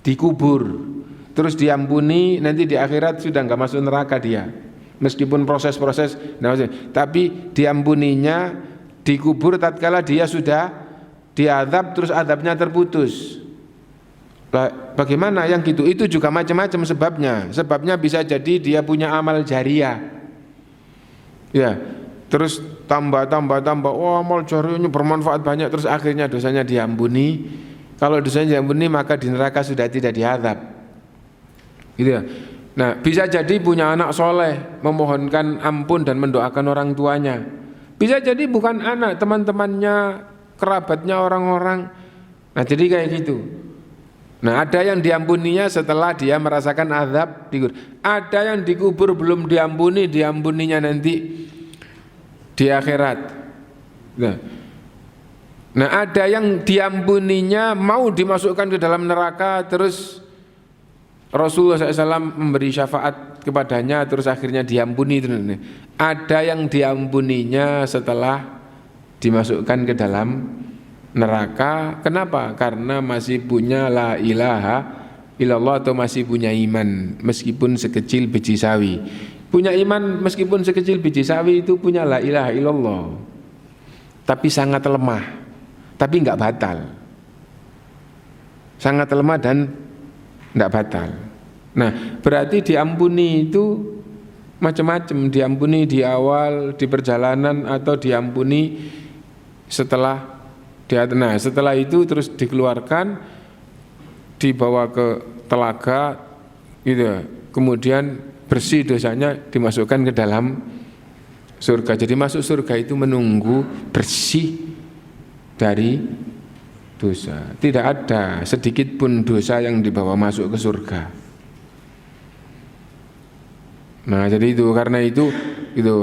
dikubur. Terus diampuni nanti di akhirat sudah enggak masuk neraka dia. Meskipun proses-proses, tapi diampuninya dikubur tatkala dia sudah diazab terus azabnya terputus. Bagaimana yang gitu? Itu juga macam-macam sebabnya. Sebabnya bisa jadi dia punya amal jariah. Ya, terus tambah. Oh, amal jariahnya bermanfaat banyak, terus akhirnya dosanya diampuni. Kalau dosanya diampuni maka di neraka sudah tidak diazab. Gitu ya. Nah, bisa jadi punya anak soleh, memohonkan ampun dan mendoakan orang tuanya. Bisa jadi bukan anak, teman-temannya, kerabatnya orang-orang. Nah jadi kayak gitu. Nah ada yang diampuninya setelah dia merasakan azab dikubur. Ada yang dikubur belum diampuni, diampuninya nanti di akhirat. Nah ada yang diampuninya mau dimasukkan ke dalam neraka, terus Rasulullah SAW memberi syafaat kepadanya, terus akhirnya diampuni. Ada yang diampuninya setelah dimasukkan ke dalam neraka. Kenapa? Karena masih punya la ilaha illallah atau masih punya iman meskipun sekecil biji sawi. Punya iman meskipun sekecil biji sawi itu punya la ilaha illallah, tapi sangat lemah, tapi enggak batal. Sangat lemah dan tidak batal. Nah berarti diampuni itu macam-macam. Diampuni di awal, di perjalanan, atau diampuni setelah setelah itu terus dikeluarkan dibawa ke telaga gitu, kemudian bersih dosanya dimasukkan ke dalam surga. Jadi masuk surga itu menunggu bersih dari dosa. Tidak ada sedikit pun dosa yang dibawa masuk ke surga. Nah, jadi itu karena itu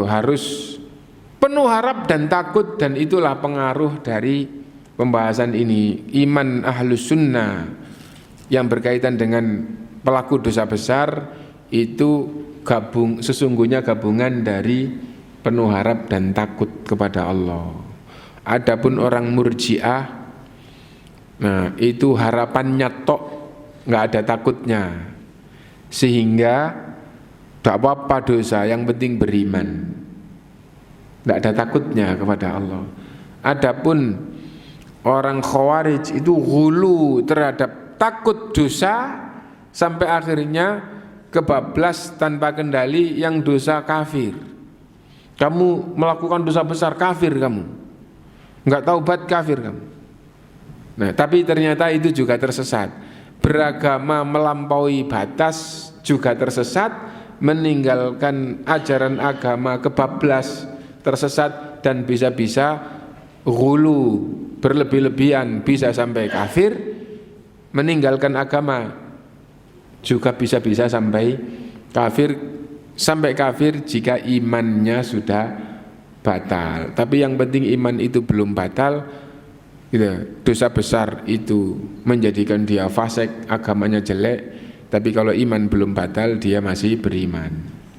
harus penuh harap dan takut, dan itulah pengaruh dari pembahasan ini. Iman ahlus sunnah yang berkaitan dengan pelaku dosa besar itu sesungguhnya gabungan dari penuh harap dan takut kepada Allah. Adapun orang murji'ah, nah itu harapannya tok, nggak ada takutnya, sehingga tidak apa-apa dosa, yang penting beriman, tidak ada takutnya kepada Allah. Adapun orang khawarij itu ghulu terhadap takut dosa sampai akhirnya kebablas tanpa kendali, yang dosa kafir. Kamu melakukan dosa besar, kafir kamu, nggak taubat, kafir kamu. Nah, tapi ternyata itu juga tersesat. Beragama melampaui batas juga tersesat, meninggalkan ajaran agama kebablas, tersesat, dan bisa-bisa ghulu, berlebih-lebihan, bisa sampai kafir. Meninggalkan agama juga bisa-bisa sampai kafir jika imannya sudah batal. Tapi yang penting iman itu belum batal gitu. Dosa besar itu menjadikan dia fasik, agamanya jelek. Tapi kalau iman belum batal, dia masih beriman.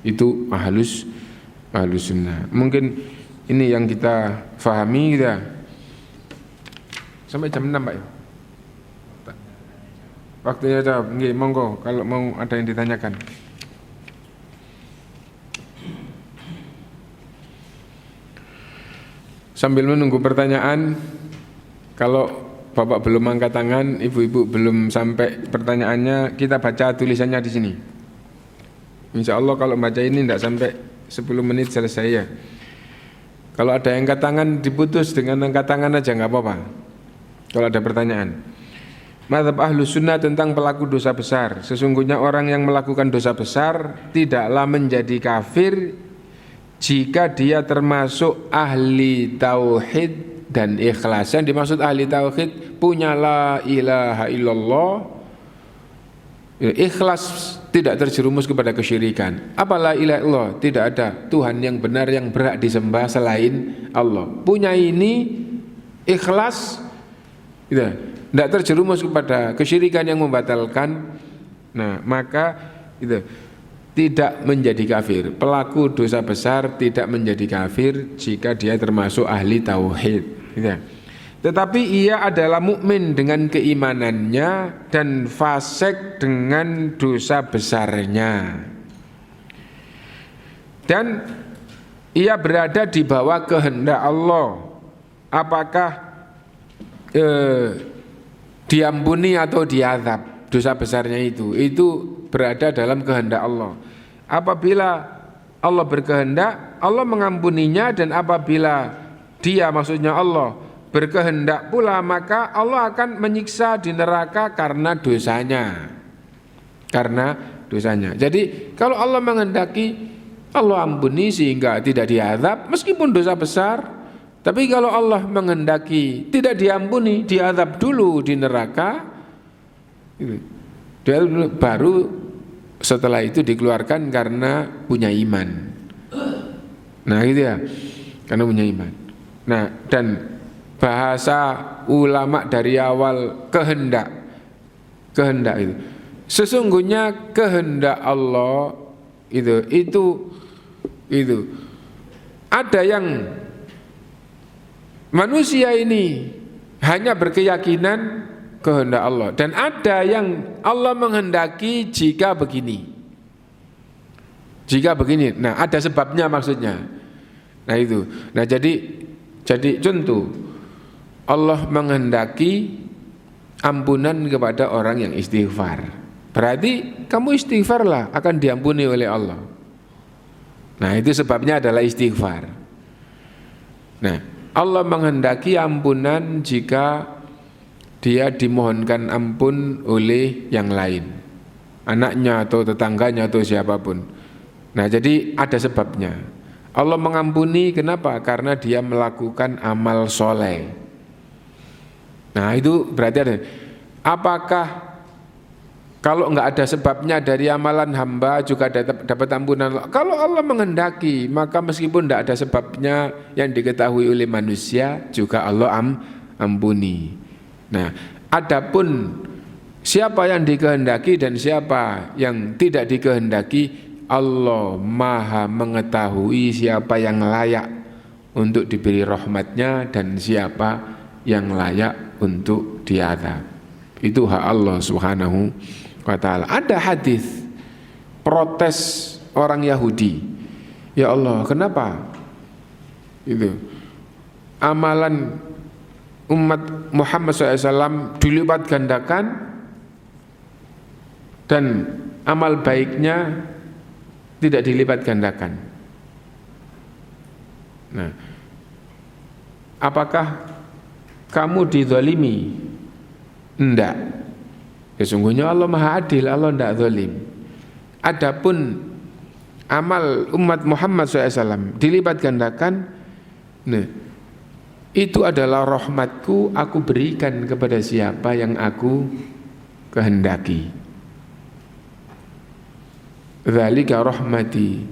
Itu ahlus sunnah. Mungkin ini yang kita fahami kita. Sampai jam 6 Pak ya? Waktunya jawab. Nggih, monggo kalau mau ada yang ditanyakan. Sambil menunggu pertanyaan, kalau Bapak belum angkat tangan, ibu-ibu belum sampai pertanyaannya, kita baca tulisannya di sini. Insya Allah kalau baca ini tidak sampai 10 menit selesai ya. Kalau ada yang angkat tangan, diputus dengan angkat tangan aja, nggak apa-apa. Kalau ada pertanyaan. Mazhab Ahlus Sunnah tentang pelaku dosa besar. Sesungguhnya orang yang melakukan dosa besar tidaklah menjadi kafir jika dia termasuk ahli tauhid dan ikhlas. Yang dimaksud ahli tauhid, punya la ilaha illallah, ikhlas, tidak terjerumus kepada kesyirikan. Apa la ilaha illallah? Tidak ada Tuhan yang benar yang berhak disembah selain Allah. Punya ini ikhlas, tidak terjerumus kepada kesyirikan yang membatalkan. Nah, maka tidak menjadi kafir. Pelaku dosa besar tidak menjadi kafir jika dia termasuk ahli tauhid. Tetapi ia adalah mukmin dengan keimanannya dan fasik dengan dosa besarnya. Dan ia berada di bawah kehendak Allah. Apakah diampuni atau diazab dosa besarnya itu berada dalam kehendak Allah. Apabila Allah berkehendak, Allah mengampuninya, dan apabila dia, maksudnya Allah, berkehendak pula, maka Allah akan menyiksa di neraka karena dosanya. Jadi kalau Allah menghendaki, Allah ampuni sehingga tidak diazab meskipun dosa besar. Tapi kalau Allah menghendaki tidak diampuni, diazab dulu di neraka, baru setelah itu dikeluarkan karena punya iman. Nah gitu ya, karena punya iman. Nah, dan bahasa ulama dari awal kehendak itu, sesungguhnya kehendak Allah itu ada yang manusia ini hanya berkeyakinan kehendak Allah, dan ada yang Allah menghendaki jika begini. Nah ada sebabnya maksudnya. Nah itu. Nah jadi contoh, Allah menghendaki ampunan kepada orang yang istighfar. Berarti kamu istighfarlah, akan diampuni oleh Allah. Nah itu sebabnya adalah istighfar. Nah Allah menghendaki ampunan jika dia dimohonkan ampun oleh yang lain, anaknya atau tetangganya atau siapapun. Nah, jadi ada sebabnya. Allah mengampuni kenapa? Karena dia melakukan amal soleh. Nah, itu berarti ada. Apakah kalau enggak ada sebabnya dari amalan hamba juga dapat ampunan Allah? Kalau Allah menghendaki, maka meskipun enggak ada sebabnya yang diketahui oleh manusia, juga Allah ampuni. Nah, adapun siapa yang dikehendaki dan siapa yang tidak dikehendaki, Allah Maha mengetahui siapa yang layak untuk diberi rahmatnya dan siapa yang layak untuk diazab. Itu hak Allah Subhanahu wa ta'ala. Ada hadis protes orang Yahudi, ya Allah, kenapa itu amalan umat Muhammad SAW dilipat gandakan dan amal baiknya tidak dilipat gandakan? Nah, apakah kamu dizalimi? Enggak. Sesungguhnya Allah Maha Adil, Allah enggak zalim. Adapun amal umat Muhammad SAW dilipat gandakan, nah, itu adalah rahmatku, aku berikan kepada siapa yang aku kehendaki. Dzalika rahmati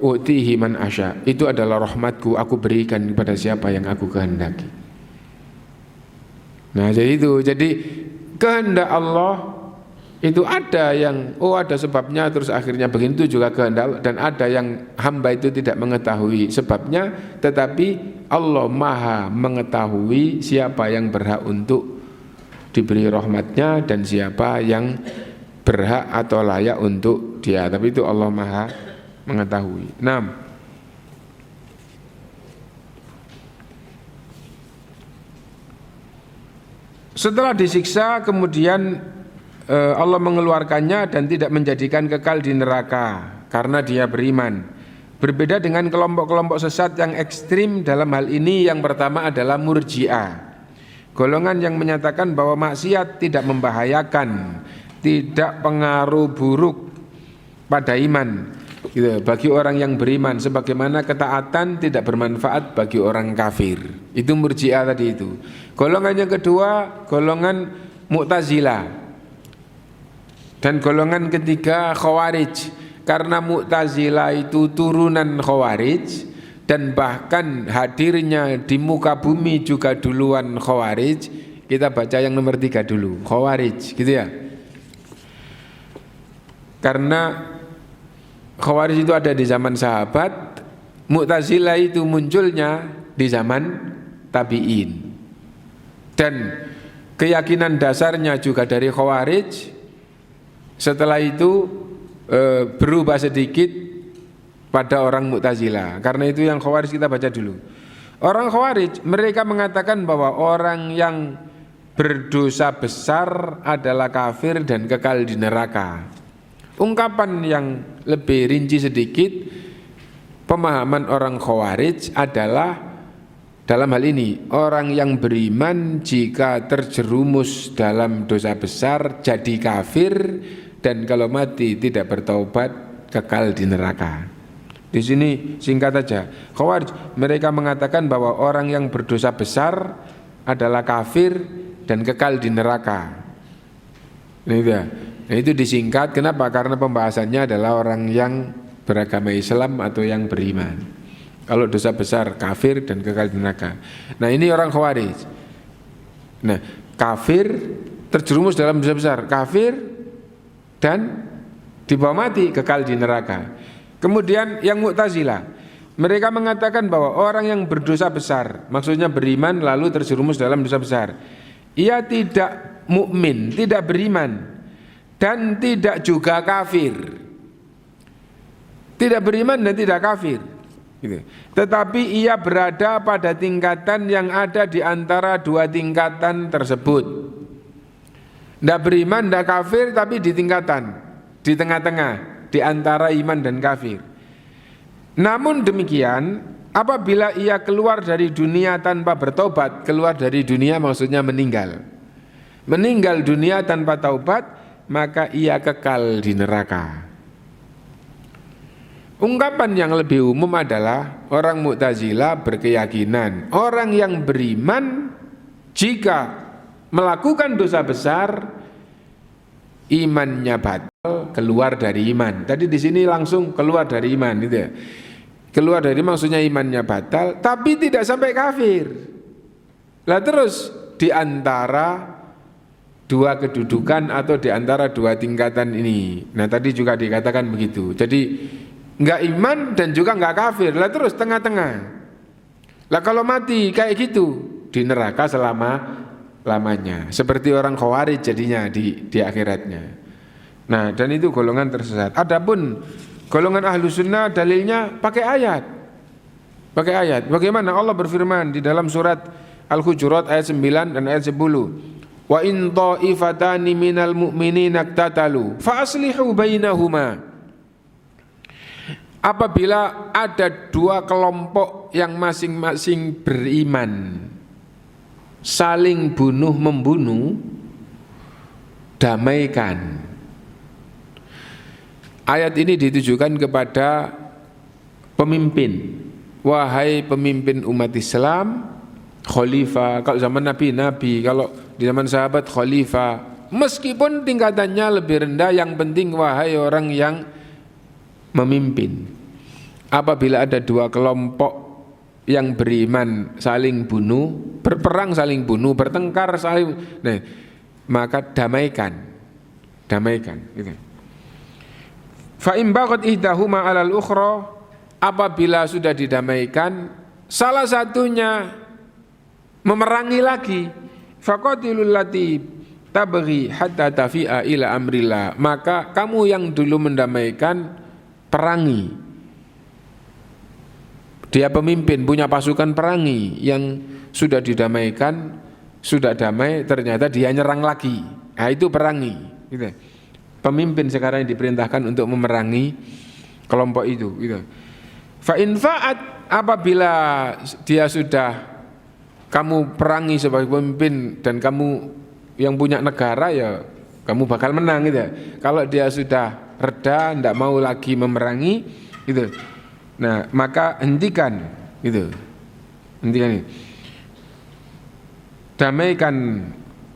utihi man asya. Itu adalah rahmatku, aku berikan kepada siapa yang aku kehendaki. Nah, jadi kehendak Allah itu ada yang ada sebabnya terus akhirnya begini, itu juga kehendak Allah. Dan ada yang hamba itu tidak mengetahui sebabnya, tetapi Allah Maha mengetahui siapa yang berhak untuk diberi rahmatnya dan siapa yang berhak atau layak untuk dia. Tapi itu Allah Maha mengetahui. 6. Setelah disiksa kemudian Allah mengeluarkannya dan tidak menjadikan kekal di neraka karena dia beriman. Berbeda dengan kelompok-kelompok sesat yang ekstrim dalam hal ini. Yang pertama adalah Murji'ah, golongan yang menyatakan bahwa maksiat tidak membahayakan, tidak pengaruh buruk pada iman gitu, bagi orang yang beriman, sebagaimana ketaatan tidak bermanfaat bagi orang kafir. Itu Murji'ah tadi itu. Golongan yang kedua, golongan Mu'tazilah, dan golongan ketiga Khawarij. Karena Mu'tazilah itu turunan Khawarij, dan bahkan hadirnya di muka bumi juga duluan Khawarij. Kita baca yang nomor 3 dulu, Khawarij, gitu ya. Karena Khawarij itu ada di zaman sahabat, Mu'tazilah itu munculnya di zaman tabi'in. Dan keyakinan dasarnya juga dari Khawarij. Setelah itu berubah sedikit pada orang Mu'tazilah. Karena itu yang Khawarij kita baca dulu. Orang Khawarij mereka mengatakan bahwa orang yang berdosa besar adalah kafir dan kekal di neraka. Ungkapan yang lebih rinci sedikit, pemahaman orang Khawarij adalah dalam hal ini, orang yang beriman jika terjerumus dalam dosa besar jadi kafir, dan kalau mati tidak bertaubat kekal di neraka. Di sini singkat saja, Khawarij mereka mengatakan bahwa orang yang berdosa besar adalah kafir dan kekal di neraka. Nah, itu disingkat. Kenapa? Karena pembahasannya adalah orang yang beragama Islam atau yang beriman. Kalau dosa besar kafir dan kekal di neraka. Nah, ini orang Khawarij. Nah, kafir terjerumus dalam dosa besar, kafir dan dibawa mati kekal di neraka. Kemudian yang Mu'tazilah, mereka mengatakan bahwa orang yang berdosa besar, maksudnya beriman lalu terjerumus dalam dosa besar, ia tidak mukmin, tidak beriman, dan tidak juga kafir. Tidak beriman dan tidak kafir gitu. Tetapi ia berada pada tingkatan yang ada di antara dua tingkatan tersebut. Tidak beriman, tidak kafir, tapi di tingkatan, di tengah-tengah, di antara iman dan kafir. Namun demikian, apabila ia keluar dari dunia tanpa bertobat, keluar dari dunia maksudnya meninggal. Meninggal dunia tanpa taubat, maka ia kekal di neraka. Ungkapan yang lebih umum adalah orang Mu'tazilah berkeyakinan orang yang beriman jika melakukan dosa besar imannya batal, keluar dari iman. Tadi di sini langsung keluar dari iman gitu ya. Keluar dari maksudnya imannya batal, tapi tidak sampai kafir. Lah terus di antara dua kedudukan atau di antara dua tingkatan ini. Nah tadi juga dikatakan begitu. Jadi enggak iman dan juga enggak kafir. Lah terus tengah-tengah. Lah kalau mati kayak gitu di neraka selama-lamanya. Seperti orang Khawarij jadinya di akhiratnya. Nah dan itu golongan tersesat. Adapun golongan ahlu sunnah dalilnya pakai ayat. Pakai ayat. Bagaimana Allah berfirman di dalam surat Al-Hujurat ayat 9 dan ayat 10. Wa in ta'ifatani minal mu'minina iqtatalu fa aslihu bainahuma. Apabila ada dua kelompok yang masing-masing beriman saling bunuh membunuh, damaikan. Ayat ini ditujukan kepada pemimpin. Wahai pemimpin umat Islam, khalifah, kalau zaman Nabi, kalau di zaman sahabat khalifah, meskipun tingkatannya lebih rendah, yang penting wahai orang yang memimpin. Apabila ada dua kelompok yang beriman saling bunuh, berperang saling bunuh, bertengkar saling, nah, maka damaikan gitu. Fa in baghat ihdahuma 'alal ukhra, apabila sudah didamaikan salah satunya memerangi lagi, faqatilul lati tabghi hatta tafi'a ila amrillah, maka kamu yang dulu mendamaikan perangi. Dia pemimpin, punya pasukan perangi yang sudah didamaikan, sudah damai, ternyata dia nyerang lagi. Nah itu perangi gitu. Pemimpin sekarang yang diperintahkan untuk memerangi kelompok itu gitu. Fa in fa'at, apabila dia sudah kamu perangi sebagai pemimpin dan kamu yang punya negara, ya kamu bakal menang gitu. Kalau dia sudah reda, tidak mau lagi memerangi gitu, nah maka hentikan gitu, hentikan itu. Damaikan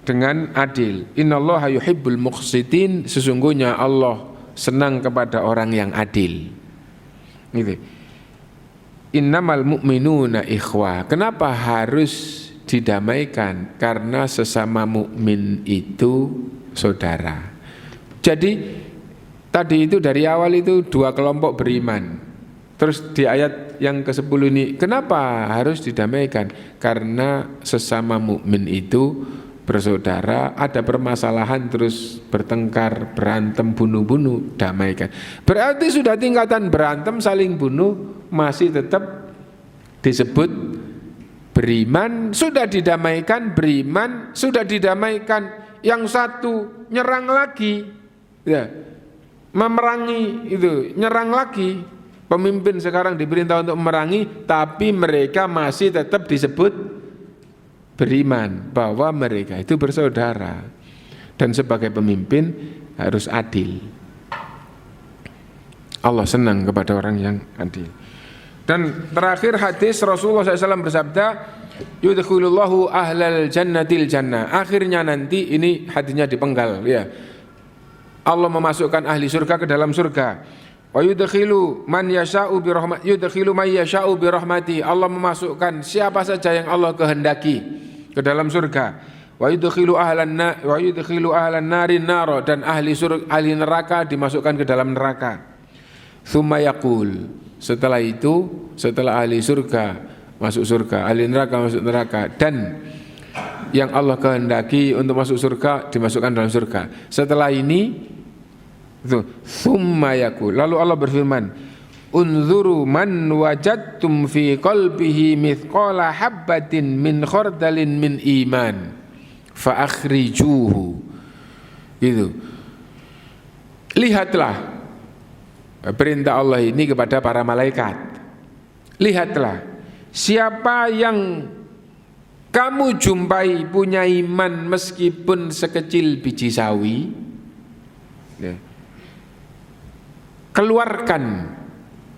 dengan adil. Innallaha yuhibbul muqsitin, sesungguhnya Allah senang kepada orang yang adil gitu. Innamal mu'minuna ikhwah. Kenapa harus didamaikan? Karena sesama mukmin itu saudara. Jadi tadi itu dari awal itu dua kelompok beriman. Terus di ayat yang ke-10 ini kenapa harus didamaikan? Karena sesama mukmin itu bersaudara, ada permasalahan terus bertengkar, berantem, bunuh-bunuh, damaikan. Berarti sudah tingkatan berantem, saling bunuh, masih tetap disebut beriman. Sudah didamaikan, beriman, sudah didamaikan. Yang satu nyerang lagi, ya, memerangi itu, nyerang lagi. Pemimpin sekarang diperintah untuk memerangi, tapi mereka masih tetap disebut beriman, bahwa mereka itu bersaudara. Dan sebagai pemimpin harus adil. Allah senang kepada orang yang adil. Dan terakhir hadis Rasulullah SAW bersabda, yudkhilullahu ahlal jannatil jannah. Akhirnya nanti, ini hadisnya dipenggal ya, Allah memasukkan ahli surga ke dalam surga. Wa yudkhilu man yasha'u bi rahmati, yudkhilu man yasha'u bi rahmati. Allah memasukkan siapa saja yang Allah kehendaki ke dalam surga. Wa yudkhilu ahlan narin naro, dan ahli neraka dimasukkan ke dalam neraka. Tsumma yaqul, setelah itu, setelah ahli surga masuk surga, ahli neraka masuk neraka, dan yang Allah kehendaki untuk masuk surga dimasukkan dalam surga. Setelah ini itu tsumma yaqul, lalu Allah berfirman, unzuru man wajadtum fi qalbihi mithqala habbatin min khardalin min iman fa akhrijuhu. Gitu. Lihatlah, perintah Allah ini kepada para malaikat. Lihatlah siapa yang kamu jumpai punya iman meskipun sekecil biji sawi, ya, keluarkan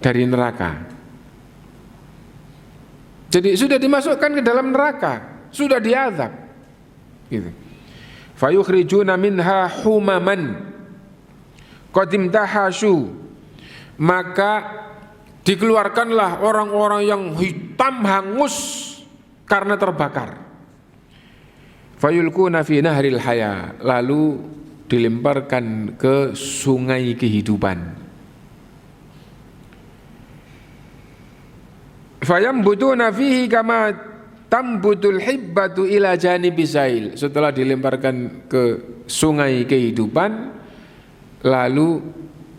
dari neraka. Jadi sudah dimasukkan ke dalam neraka, sudah diazab. Gitu. Fayukhrijuna minha humaman qad imtahashu, maka dikeluarkanlah orang-orang yang hitam hangus karena terbakar. Fayulquna fi nahril haya, lalu dilemparkan ke sungai kehidupan. Fayambutuna fihi kama tambutul hibbatu ila janibis sail. Setelah dilemparkan ke sungai kehidupan, lalu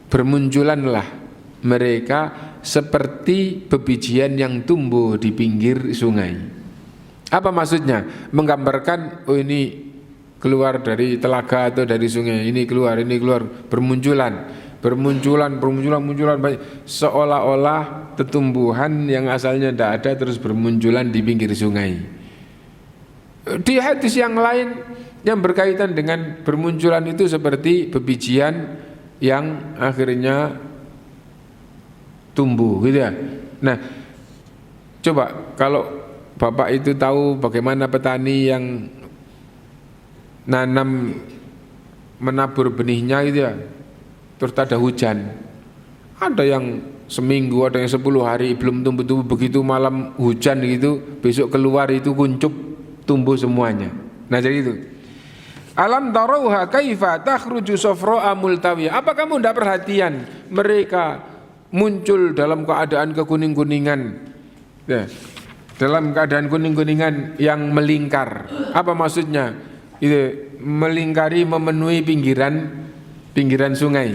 bermunculanlah mereka seperti bebijian yang tumbuh di pinggir sungai. Apa maksudnya? Menggambarkan, oh ini keluar dari telaga atau dari sungai, ini keluar, bermunculan, seolah-olah tetumbuhan yang asalnya tidak ada terus bermunculan di pinggir sungai. Di hadis yang lain yang berkaitan dengan bermunculan itu seperti bebijian yang akhirnya tumbuh, gitu ya. Nah, coba kalau Bapak itu tahu bagaimana petani yang nanam, menabur benihnya gitu ya, terus ada hujan, ada yang seminggu, ada yang 10 hari belum tumbuh-tumbuh, begitu malam hujan gitu, besok keluar itu kuncup, tumbuh semuanya. Nah jadi itu, alam tarauha kaifa takhruju safra'a multawiyah. Apa kamu tidak perhatian mereka muncul dalam keadaan kekuning-kuningan, ya, dalam keadaan kuning-kuningan yang melingkar. Apa maksudnya? Itu melingkari, memenuhi pinggiran sungai.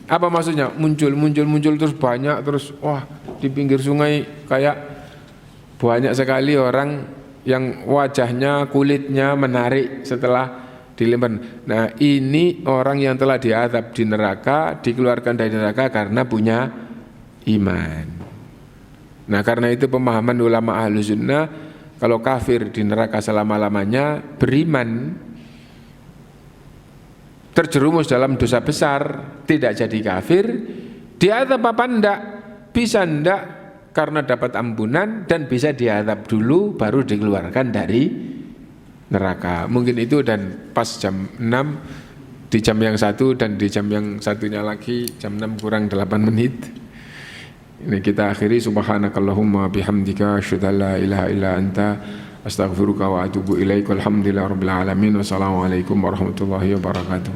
Apa maksudnya? Muncul terus banyak, terus wah di pinggir sungai kayak banyak sekali orang yang wajahnya, kulitnya menarik setelah dilempar. Nah ini orang yang telah diazab di neraka, dikeluarkan dari neraka karena punya iman. Nah karena itu pemahaman ulama ahlu sunnah, kalau kafir di neraka selama-lamanya, beriman terjerumus dalam dosa besar, tidak jadi kafir, diazab apa enggak? Bisa enggak karena dapat ampunan, dan bisa diazab dulu baru dikeluarkan dari neraka. Mungkin itu, dan pas jam 6 di jam yang satu dan di jam yang satunya lagi jam 6 kurang 8 menit. Ini kita akhiri. Subhanakallahumma bihamdika asyhadu an la ilaha illa anta astaghfiruka wa atubu ilaik. Alhamdulillahirabbil alamin. Wassalamualaikum warahmatullahi wabarakatuh.